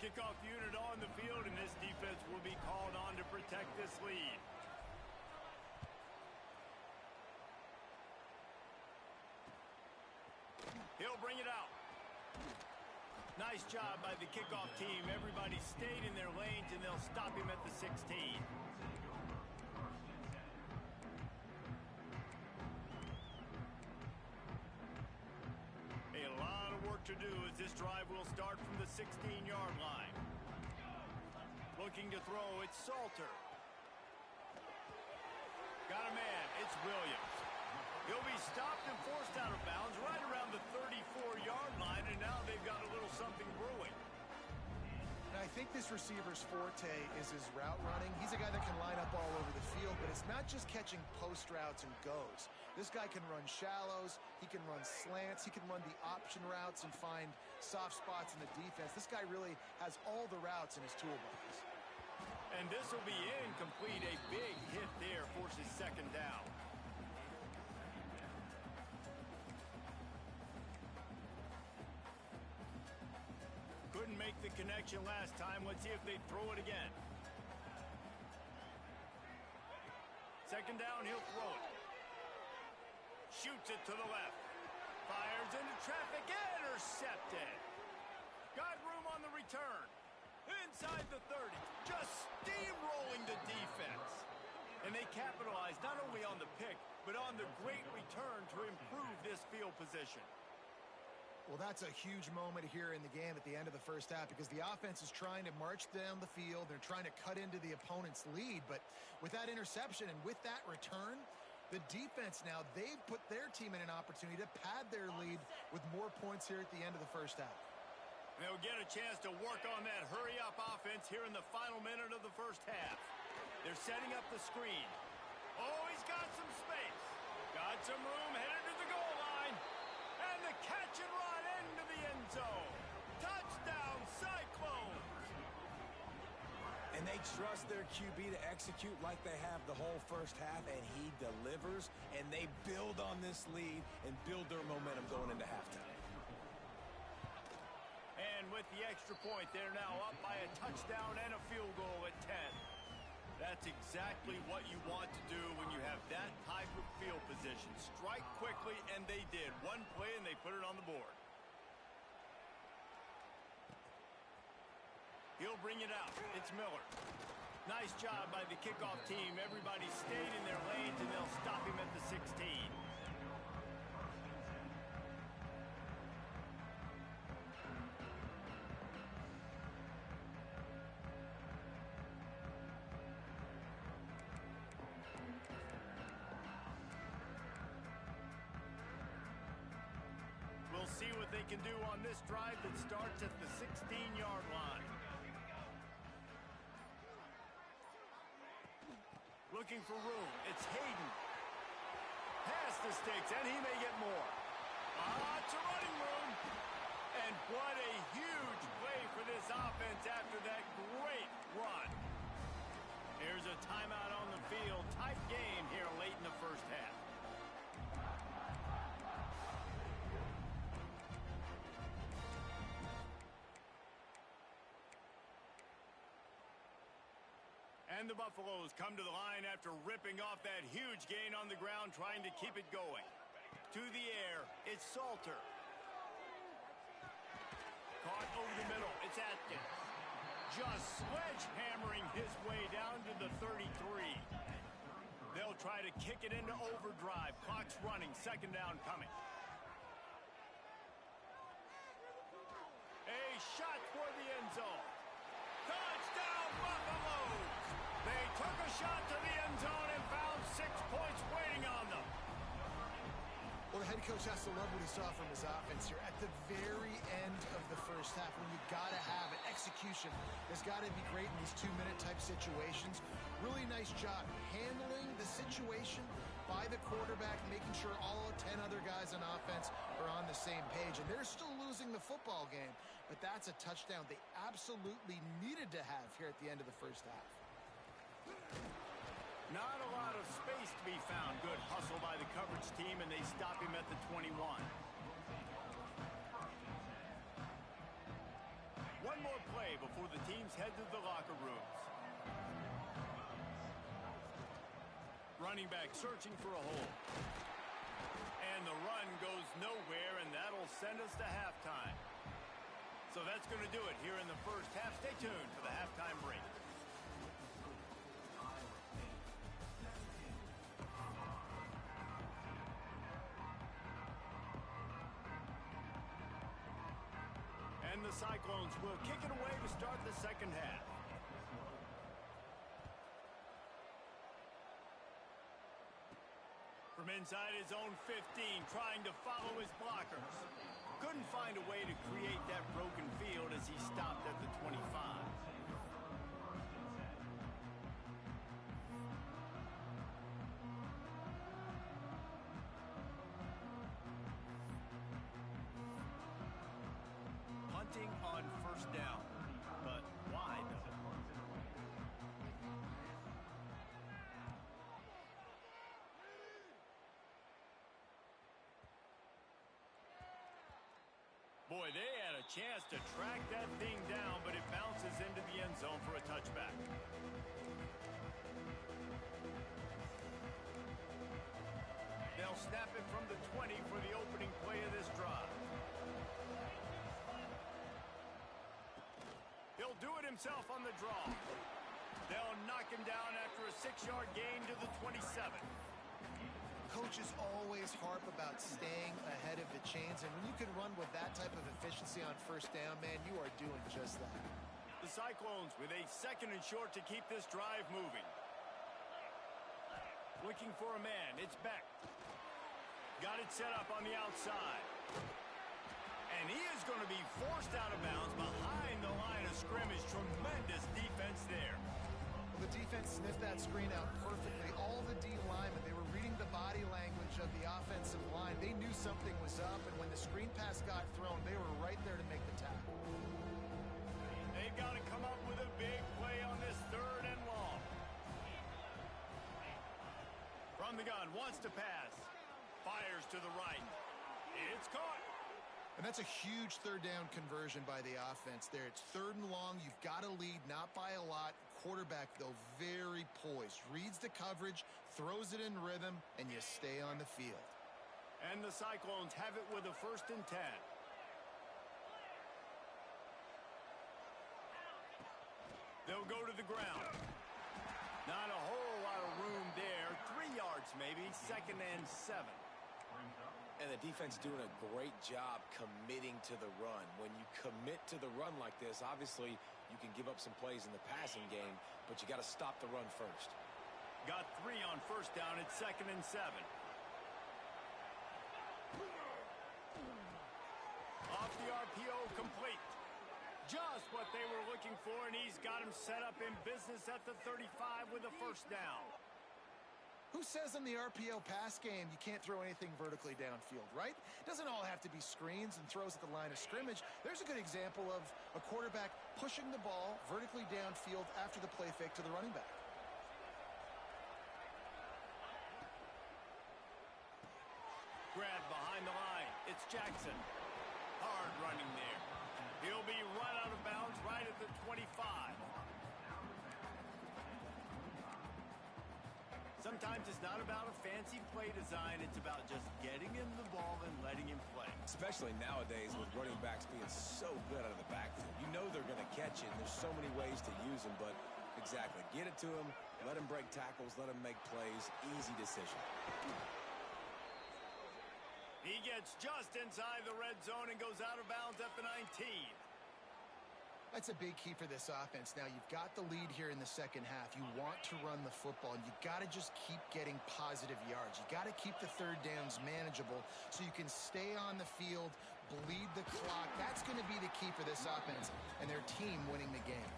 Kickoff unit on the field, and this defense will be called on to protect this lead. He'll bring it out. Nice job by the kickoff team. Everybody stayed in their lanes, and they'll stop him at the 16. A lot of work to do as this drive will start from the 16-yard line. Looking to throw, it's Salter. Got a man, it's Williams. He'll be stopped and forced out of bounds right around the 34-yard line, and now they've got a little something brewing. And I think this receiver's forte is his route running. He's a guy that can line up all over the field, but it's not just catching post routes and goes. This guy can run shallows, he can run slants, he can run the option routes and find soft spots in the defense. This guy really has all the routes in his toolbox. And this will be incomplete. A big hit there forces second down. Couldn't make the connection last time. Let's see if they throw it again. Second down, he'll throw it. Shoots it to the left. Fires into traffic, intercepted. Got room on the return. Inside the 30. Just steamrolling the defense. And they capitalized not only on the pick, but on the great return to improve this field position. Well, that's a huge moment here in the game at the end of the first half because the offense is trying to march down the field. They're trying to cut into the opponent's lead. But with that interception and with that return, the defense now, they've put their team in an opportunity to pad their lead with more points here at the end of the first half. They'll get a chance to work on that hurry-up offense here in the final minute of the first half. They're setting up the screen. Oh, he's got some space. Got some room headed to the goal line. And the catch and run into the end zone. Touchdown, Cyclones. And they trust their QB to execute like they have the whole first half, and he delivers, and they build on this lead and build their momentum going into halftime. And with the extra point, they're now up by a touchdown and a field goal at 10. That's exactly what you want to do when you have that type of field position. Strike quickly, and they did. One play, and they put it on the board. He'll bring it out. It's Miller. Nice job by the kickoff team. Everybody stayed in their lanes, and they'll stop him at the 16. We'll see what they can do on this drive that starts at the 16-yard line. Looking for room. It's Hayden. Past the sticks, and he may get more. It's a running room. And what a huge play for this offense after that great run. Here's a timeout on the field. Tight game here late in the first half. And the Buffaloes come to the line after ripping off that huge gain on the ground, trying to keep it going. To the air, it's Salter. Caught over the middle, it's Atkins. Just sledgehammering his way down to the 33. They'll try to kick it into overdrive. Clock's running, second down coming. A shot for the end zone. Touchdown, Buffaloes! They took a shot to the end zone and found 6 points waiting on them. Well, the head coach has to love what he saw from his offense here at the very end of the first half, when you got to have it. Execution has got to be great in these 2-minute type situations. Really nice job handling the situation by the quarterback, making sure all 10 other guys on offense are on the same page. And they're still losing the football game, but that's a touchdown they absolutely needed to have here at the end of the first half. Not a lot of space to be found. Good hustle by the coverage team, and they stop him at the 21. One more play before the teams head to the locker rooms. Running back searching for a hole. And the run goes nowhere, and that'll send us to halftime. So that's going to do it here in the first half. Stay tuned for the halftime break. And the Cyclones will kick it away to start the second half. From inside his own 15, trying to follow his blockers. Couldn't find a way to create that broken field as he stopped at the 25. Punting on first down, but why though? Boy, they had a chance to track that thing down, but it bounces into the end zone for a touchback. They'll snap it from the 20 for the opening play of this drive. He'll do it himself on the draw. They'll knock him down after a 6-yard gain to the 27. Coaches always harp about staying ahead of the chains, and when you can run with that type of efficiency on first down, man, you are doing just that. The Cyclones with a 2nd and short to keep this drive moving. Looking for a man, it's Beck. Got it set up on the outside. And he is going to be forced out of bounds behind the line of scrimmage. Tremendous defense there. Well, the defense sniffed that screen out perfectly. All the D linemen, they were reading the body language of the offensive line. They knew something was up, and when the screen pass got thrown, they were right there to make the tackle. They got to come up with a big play on this 3rd and long. From the gun, wants to pass. Fires to the right. It's caught. And that's a huge 3rd down conversion by the offense there. It's 3rd and long. You've got to lead, not by a lot. Quarterback, though, very poised. Reads the coverage, throws it in rhythm, and you stay on the field. And the Cyclones have it with a 1st and 10. They'll go to the ground. Not a whole lot of room there. 3 yards maybe. 2nd and 7. And the defense doing a great job committing to the run. When you commit to the run like this, obviously you can give up some plays in the passing game, but you got to stop the run first. Got 3 on 1st down. It's 2nd and 7. Off the RPO, complete. Just what they were looking for, and he's got him set up in business at the 35 with a 1st down. Who says in the RPO pass game you can't throw anything vertically downfield, right? It doesn't all have to be screens and throws at the line of scrimmage. There's a good example of a quarterback pushing the ball vertically downfield after the play fake to the running back. Grab behind the line. It's Jackson. Hard running there. He'll be run out of bounds right at the 25. Sometimes it's not about a fancy play design. It's about just getting him the ball and letting him play. Especially nowadays with running backs being so good out of the backfield. You know they're going to catch it, and there's so many ways to use them, but exactly. Get it to him, let him break tackles, let him make plays. Easy decision. He gets just inside the red zone and goes out of bounds at the 19. That's a big key for this offense. Now, you've got the lead here in the 2nd half. You want to run the football, and you got to just keep getting positive yards. You got to keep the 3rd downs manageable so you can stay on the field, bleed the clock. That's going to be the key for this offense and their team winning the game.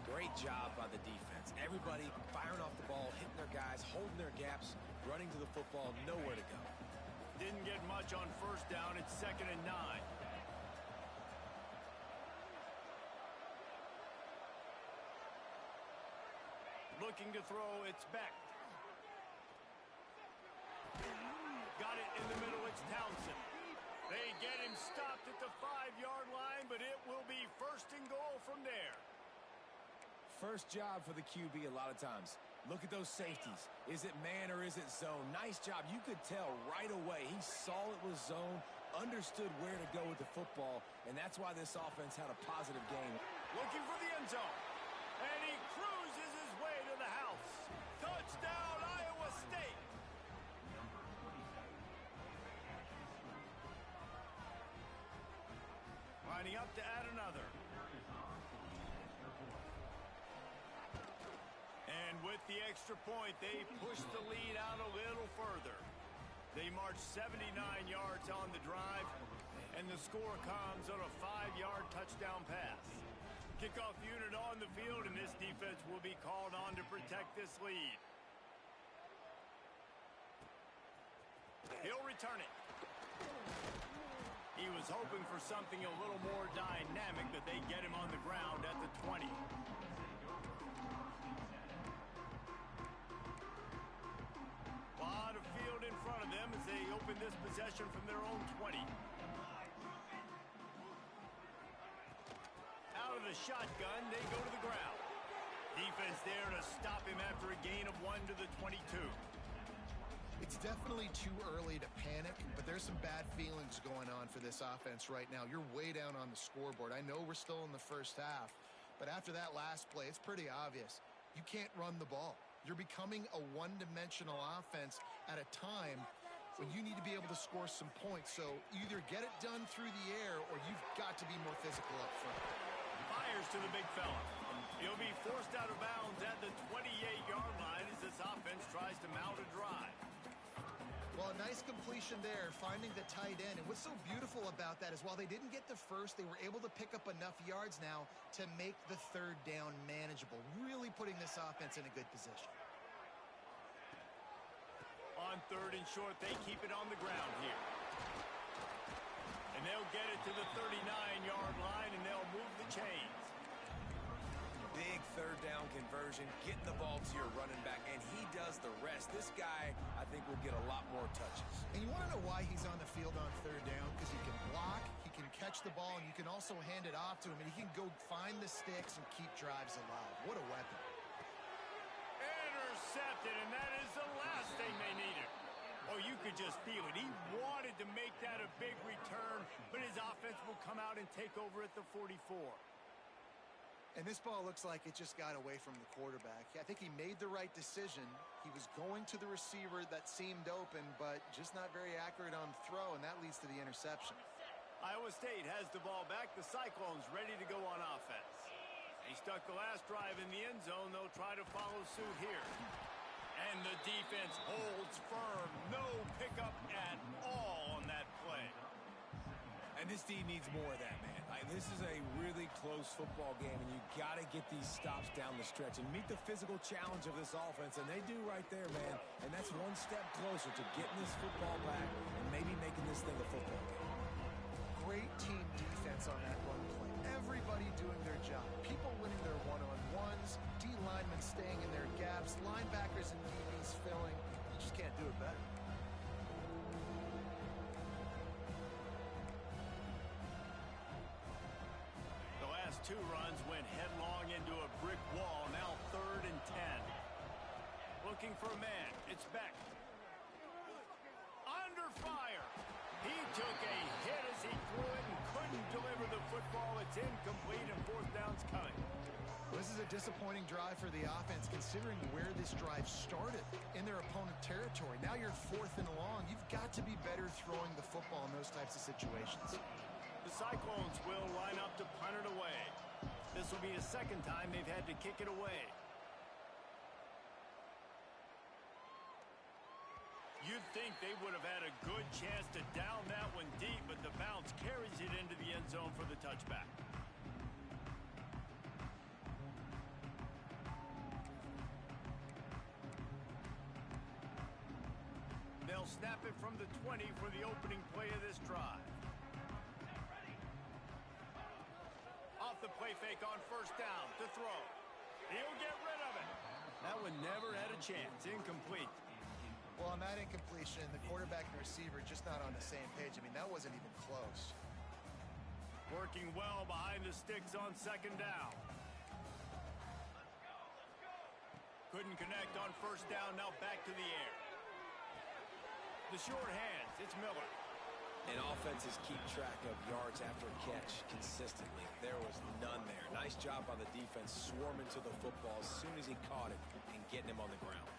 Great job by the defense. Everybody firing off the ball, hitting their guys, holding their gaps, running to the football, nowhere to go. Didn't get much on 1st down. It's 2nd and 9. Looking to throw, it's Beck. Got it in the middle, it's Townsend. They get him stopped at the 5-yard line, but it will be 1st and goal from there. First job for the QB a lot of times. Look at those safeties. Is it man or is it zone? Nice job. You could tell right away. He saw it was zone, understood where to go with the football, and that's why this offense had a positive game. Looking for the end zone. And he cruises his way to the house. Touchdown, Iowa State. Lining up to add another. And with the extra point, they push the lead out a little further. They march 79 yards on the drive, and the score comes on a 5-yard touchdown pass. Kickoff unit on the field, and this defense will be called on to protect this lead. He'll return it. He was hoping for something a little more dynamic, but they get him on the ground at the 20. A lot of field in front of them as they open this possession from their own 20. Out of the shotgun, they go to the ground. Defense there to stop him after a gain of 1 to the 22. It's definitely too early to panic, but there's some bad feelings going on for this offense right now. You're way down on the scoreboard. I know we're still in the first half, but after that last play, it's pretty obvious. You can't run the ball. You're becoming a one-dimensional offense at a time when you need to be able to score some points. So either get it done through the air or you've got to be more physical up front. Fires to the big fella. He'll be forced out of bounds at the 28-yard line as this offense tries to mount a drive. Well, a nice completion there, finding the tight end. And what's so beautiful about that is while they didn't get the first, they were able to pick up enough yards now to make the 3rd down manageable, really putting this offense in a good position. On 3rd and short, they keep it on the ground here. And they'll get it to the 39-yard line, and they'll move the chains. Big third down conversion, getting the ball to your running back, and he does the rest. This guy, I think, will get a lot more touches. And you want to know why he's on the field on third down? Because he can block, he can catch the ball, and you can also hand it off to him, and he can go find the sticks and keep drives alive. What a weapon. Intercepted, and that is the last thing they needed. Oh, you could just feel it. He wanted to make that a big return, but his offense will come out and take over at the 44. And this ball looks like it just got away from the quarterback. I think he made the right decision. He was going to the receiver that seemed open, but just not very accurate on throw, and that leads to the interception. Iowa State has the ball back. The Cyclones ready to go on offense. He stuck the last drive in the end zone. They'll try to follow suit here. And the defense holds firm. No pickup at all on that play. And this team needs more of that, man. This is a really close football game, and you got to get these stops down the stretch and meet the physical challenge of this offense, and they do right there, man. And that's one step closer to getting this football back and maybe making this thing a football game. Great team defense on that run play. Everybody doing their job. People winning their one-on-ones, D linemen staying in their gaps, linebackers and DBs filling. You just can't do it better. The last two runs went headlong into a brick wall. Now 3rd and 10. Looking for a man. It's Beck. Under fire. He took a hit as he threw it and couldn't deliver the football. It's incomplete, and 4th down's coming. This is a disappointing drive for the offense, considering where this drive started, in their opponent territory. Now you're 4th and long. You've got to be better throwing the football in those types of situations. The Cyclones will line up to punt it away. This will be the second time they've had to kick it away. You'd think they would have had a good chance to down that one deep, but the bounce carries it into the end zone for the touchback. They'll snap it from the 20 for the opening play of this drive. Off the play fake on 1st down to throw. He'll get rid of it. That one never had a chance. Incomplete. Well, on that incompletion, the quarterback and receiver just not on the same page. I mean, that wasn't even close. Working well behind the sticks on 2nd down. Couldn't connect on 1st down. Now back to the air. The short hands. It's Miller. And offenses keep track of yards after a catch consistently. There was none there. Nice job by the defense swarming to the football as soon as he caught it and getting him on the ground.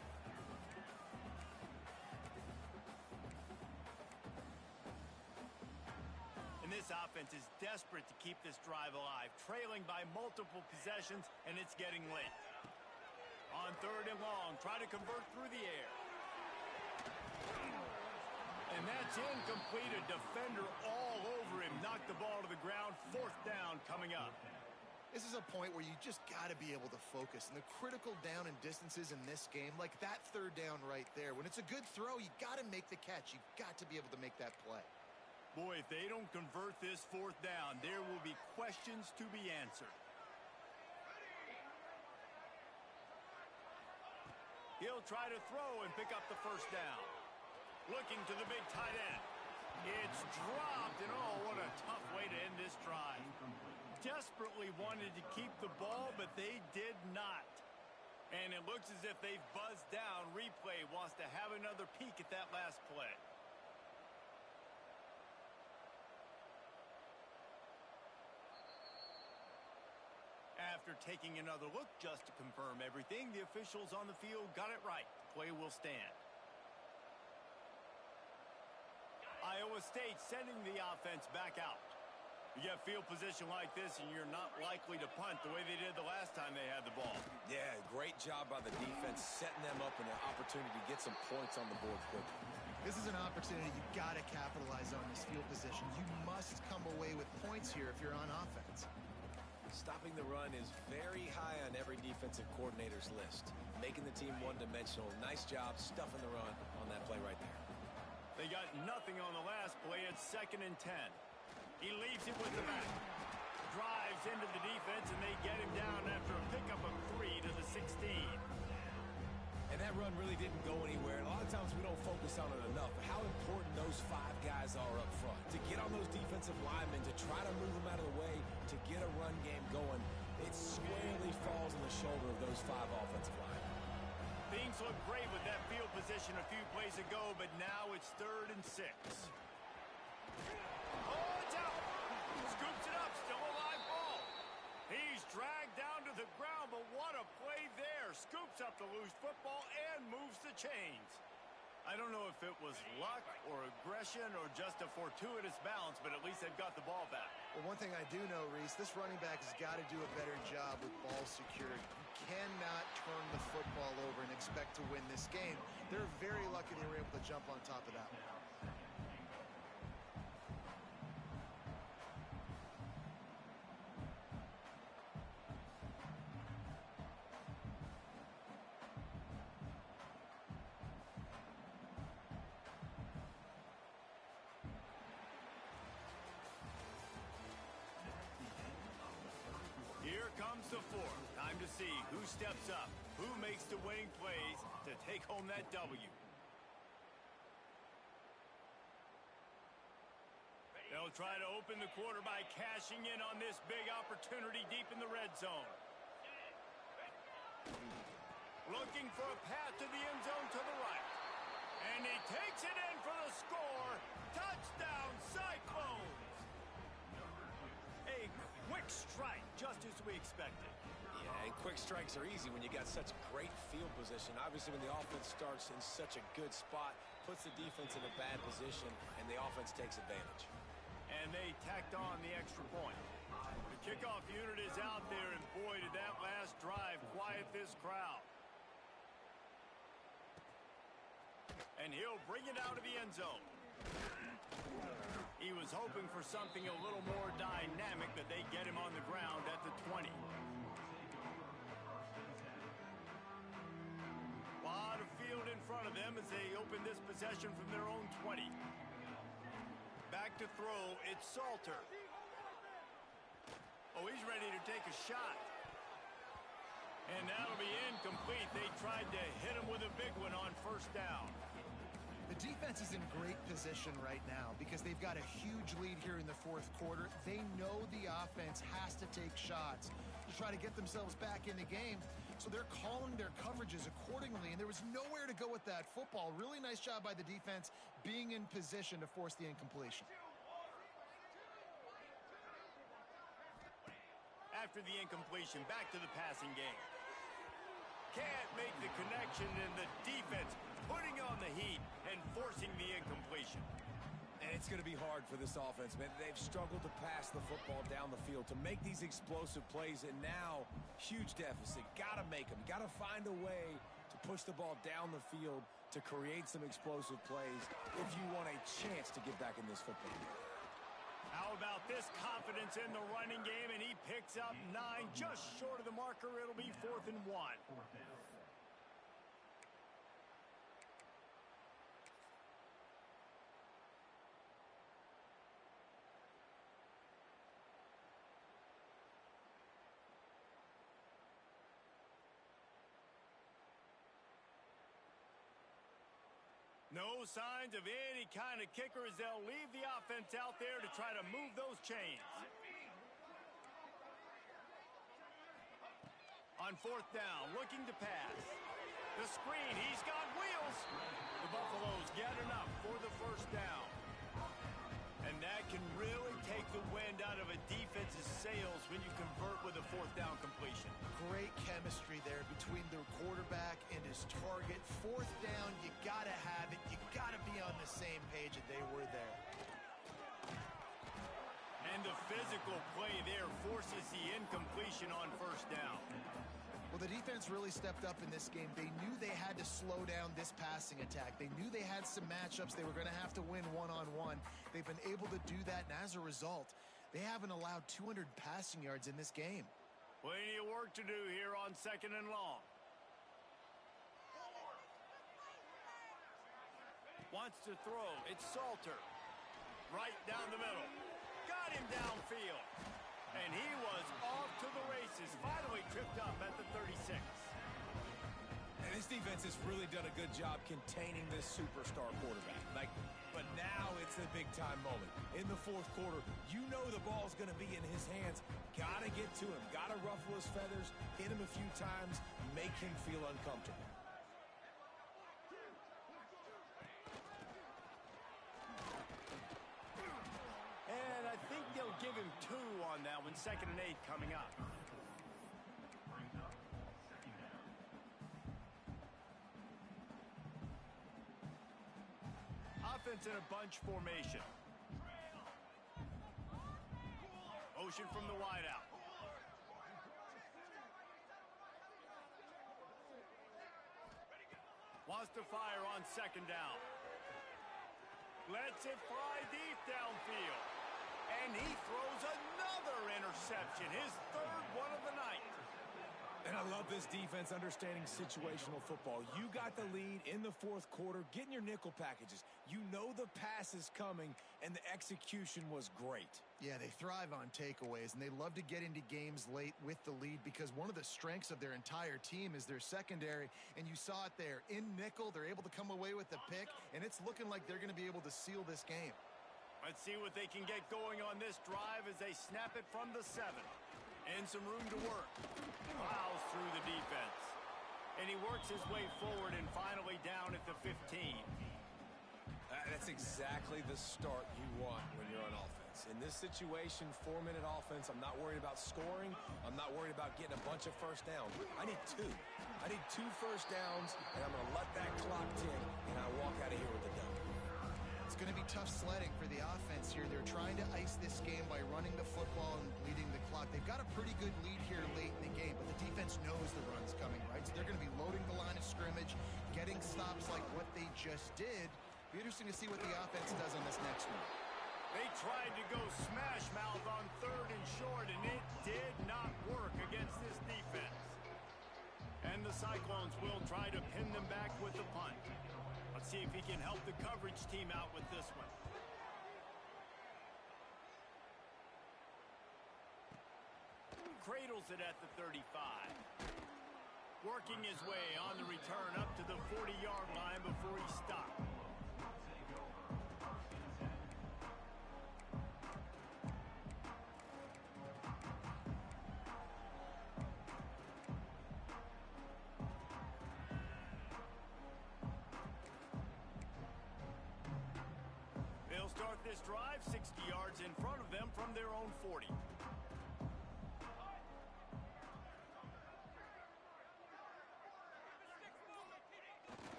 And this offense is desperate to keep this drive alive, trailing by multiple possessions, and it's getting late. On 3rd and long, try to convert through the air. And that's incomplete. A defender all over him. Knocked the ball to the ground. 4th down coming up. This is a point where you just got to be able to focus. And the critical down and distances in this game, like that 3rd down right there, when it's a good throw, you got to make the catch. You've got to be able to make that play. Boy, if they don't convert this 4th down, there will be questions to be answered. He'll try to throw and pick up the 1st down. Looking to the big tight end. It's dropped, and oh, what a tough way to end this drive. Desperately wanted to keep the ball, but they did not. And it looks as if they've buzzed down. Replay wants to have another peek at that last play. After taking another look just to confirm everything, the officials on the field got it right. The play will stand. Iowa State sending the offense back out. You get field position like this, and you're not likely to punt the way they did the last time they had the ball. Yeah, great job by the defense, setting them up in an opportunity to get some points on the board quickly. This is an opportunity you've got to capitalize on this field position. You must come away with points here if you're on offense. Stopping the run is very high on every defensive coordinator's list. Making the team one-dimensional. Nice job stuffing the run on that play right there. They got nothing on the last play. It's 2nd and 10. He leaves it with the back. drives into the defense, and they get him down after a pickup of 3 to the 16. And that run really didn't go anywhere. And a lot of times we don't focus on it enough. But how important those 5 guys are up front. To get on those defensive linemen, to try to move them out of the way, to get a run game going, it squarely falls on the shoulder of those 5 offensive linemen. Things look great with that field position a few plays ago, but now it's 3rd and 6. Oh, it's out. Scoops it up. Still a live ball. He's dragged down to the ground, but what a play there. Scoops up the loose football and moves the chains. I don't know if it was luck or aggression or just a fortuitous bounce, but at least they've got the ball back. Well, one thing I do know, Reese, this running back has got to do a better job with ball security. You cannot turn the football over and expect to win this game. They're very lucky they were able to jump on top of that one. Here comes the 4th. Time to see who steps up, who makes the winning plays to take home that W. They'll try to open the quarter by cashing in on this big opportunity deep in the red zone. Looking for a path to the end zone to the right. And he takes it in for the score. Touchdown, Cyclones! A quick strike, just as we expected. Yeah, and quick strikes are easy when you got such great field position. Obviously, when the offense starts in such a good spot, puts the defense in a bad position, and the offense takes advantage. And they tacked on the extra point. The kickoff unit is out there, and boy, did that last drive quiet this crowd. And he'll bring it out of the end zone. He was hoping for something a little more dynamic, but they get him on the ground at the 20. A lot of field in front of them as they open this possession from their own 20. Back to throw, it's Salter. Oh, he's ready to take a shot. And that'll be incomplete. They tried to hit him with a big one on 1st down. The defense is in great position right now because they've got a huge lead here in the 4th quarter. They know the offense has to take shots to try to get themselves back in the game. So they're calling their coverages accordingly, and there was nowhere to go with that football. Really nice job by the defense being in position to force the incompletion. After the incompletion, back to the passing game. Can't make the connection, and the defense putting on the heat and forcing the incompletion. And it's going to be hard for this offense, man. They've struggled to pass the football down the field, to make these explosive plays, and now, huge deficit. Got to make them. Got to find a way to push the ball down the field to create some explosive plays if you want a chance to get back in this football game. How about this confidence in the running game, and he picks up 9, just short of the marker. It'll be 4th and 1. No signs of any kind of kicker as they'll leave the offense out there to try to move those chains. On 4th down, looking to pass. The screen, he's got wheels. The Buffaloes get enough for the 1st down. And that can really take the wind out of a defense's sails when you convert with a 4th down completion. Great chemistry there between the quarterback and his target. 4th down, you got to have it. You got to be on the same page, and they were there. And the physical play there forces the incompletion on 1st down. Well, the defense really stepped up in this game. They knew they had to slow down this passing attack. They knew they had some matchups they were going to have to win one-on-one. They've been able to do that, and as a result, they haven't allowed 200 passing yards in this game. Plenty of work to do here on 2nd and long. Wants to throw. It's Salter. Right down the middle. Got him downfield. And he was off to the races, finally tripped up at the 36. And this defense has really done a good job containing this superstar quarterback. But now it's the big-time moment. In the fourth quarter, you know the ball's going to be in his hands. Got to get to him. Got to ruffle his feathers, hit him a few times, make him feel uncomfortable. And I think they'll give him 2 on that one. 2nd and 8 coming up. Brings up second down. Offense in a bunch formation. Motion from the wideout. Wants to fire on 2nd down. Lets it fly deep downfield. And he throws another interception, his 3rd one of the night. And I love this defense understanding situational football. You got the lead in the fourth quarter, getting your nickel packages. You know the pass is coming, and the execution was great. Yeah, they thrive on takeaways, and they love to get into games late with the lead because one of the strengths of their entire team is their secondary, and you saw it there. In nickel, they're able to come away with the pick, and it's looking like they're going to be able to seal this game. Let's see what they can get going on this drive as they snap it from the 7. And some room to work. Plows through the defense. And he works his way forward and finally down at the 15. That's exactly the start you want when you're on offense. In this situation, 4-minute offense, I'm not worried about scoring. I'm not worried about getting a bunch of first downs. I need 2. I need 2 first downs, and I'm going to let that clock tick, and I walk out of here with a dub. It's going to be tough sledding for the offense here. They're trying to ice this game by running the football and bleeding the clock. They've got a pretty good lead here late in the game, but the defense knows the run's coming, right? So they're going to be loading the line of scrimmage, getting stops like what they just did. Be interesting to see what the offense does on this next one. They tried to go smash mouth on 3rd and short, and it did not work against this defense. And the Cyclones will try to pin them back with the punt. Let's see if he can help the coverage team out with this one. Cradles it at the 35. Working his way on the return up to the 40-yard line before he stopped. They'll start this drive 60 yards in front of them from their own 40.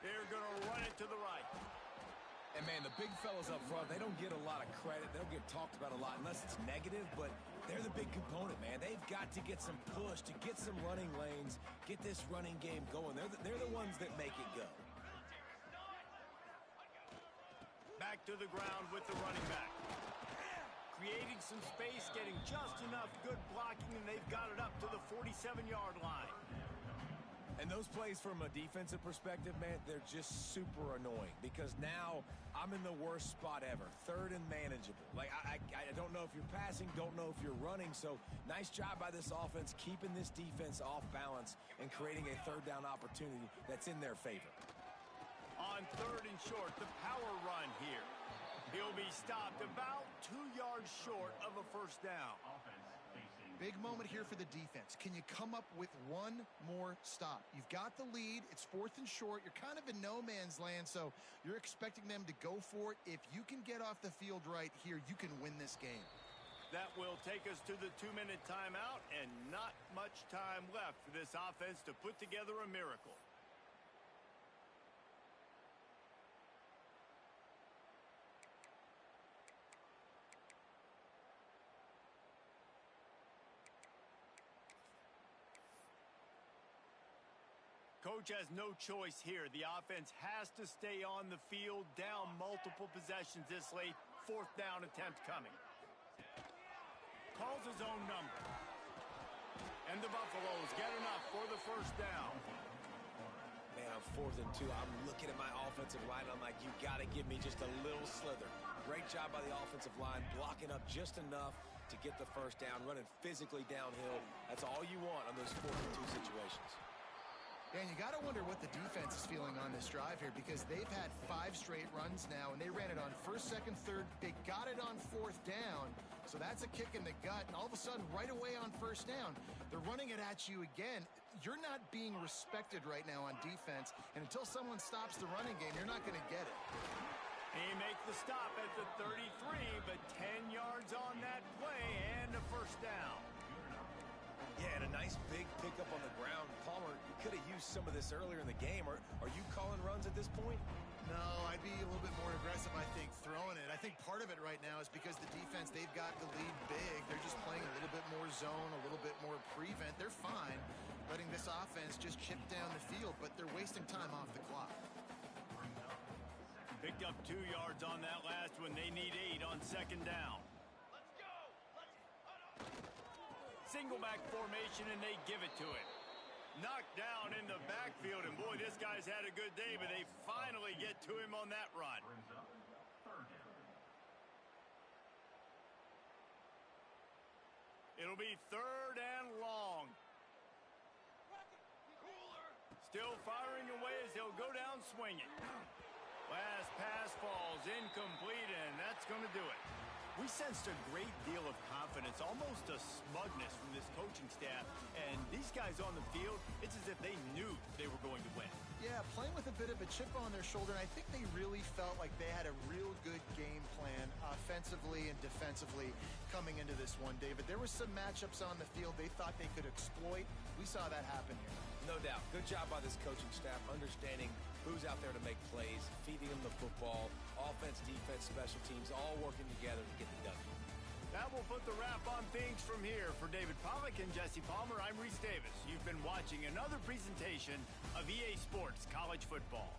They're going to run it to the right. And, man, the big fellas up front, they don't get a lot of credit. They don't get talked about a lot unless it's negative, but they're the big component, man. They've got to get some push, to get some running lanes, get this running game going. They're the ones that make it go. Back to the ground with the running back. Creating some space, getting just enough good blocking, and they've got it up to the 47-yard line. And those plays from a defensive perspective, man, they're just super annoying because now I'm in the worst spot ever, 3rd and manageable. Like, I don't know if you're passing, don't know if you're running, so nice job by this offense keeping this defense off balance and creating a 3rd down opportunity that's in their favor. On 3rd and short, the power run here. He'll be stopped about 2 yards short of a first down. Offense facing. Big moment here for the defense. Can you come up with one more stop? You've got the lead. It's 4th and short. You're kind of in no man's land, so you're expecting them to go for it. If you can get off the field right here, you can win this game. That will take us to the 2-minute timeout, and not much time left for this offense to put together a miracle. Coach has no choice here. The offense has to stay on the field, down multiple possessions this late. 4th down attempt coming. Calls his own number. And the Buffaloes get enough for the first down. Man, I'm 4th and 2. I'm looking at my offensive line. I'm like, you got to give me just a little slither. Great job by the offensive line, blocking up just enough to get the first down, running physically downhill. That's all you want on those 4-2 situations. And you got to wonder what the defense is feeling on this drive here, because they've had 5 straight runs now, and they ran it on first, second, third. They got it on 4th down, so that's a kick in the gut. And all of a sudden, right away on 1st down, they're running it at you again. You're not being respected right now on defense, and until someone stops the running game, you're not going to get it. He makes the stop at the 33, but 10 yards on that play and a first down. Yeah, and a nice big pickup on the ground. Palmer, you could have used some of this earlier in the game. Are you calling runs at this point? No, I'd be a little bit more aggressive, I think, throwing it. I think part of it right now is because the defense, they've got the lead big. They're just playing a little bit more zone, a little bit more prevent. They're fine letting this offense just chip down the field, but they're wasting time off the clock. Picked up 2 yards on that last one. They need 8 on 2nd down. Single back formation, and they give it to it. Knocked down in the backfield, and boy, this guy's had a good day, but they finally get to him on that run. It'll be 3rd and long. Still firing away as he'll go down swinging. Last pass falls incomplete, and that's going to do it. We sensed a great deal of confidence, almost a smugness from this coaching staff. And these guys on the field, it's as if they knew they were going to win. Yeah, playing with a bit of a chip on their shoulder, and I think they really felt like they had a real good game plan offensively and defensively coming into this one, David. There were some matchups on the field they thought they could exploit. We saw that happen here. No doubt. Good job by this coaching staff, understanding who's out there to make plays, feeding them the football, offense, defense, special teams, all working together to get the W. That will put the wrap on things from here. For David Pollack and Jesse Palmer, I'm Reese Davis. You've been watching another presentation of EA Sports College Football.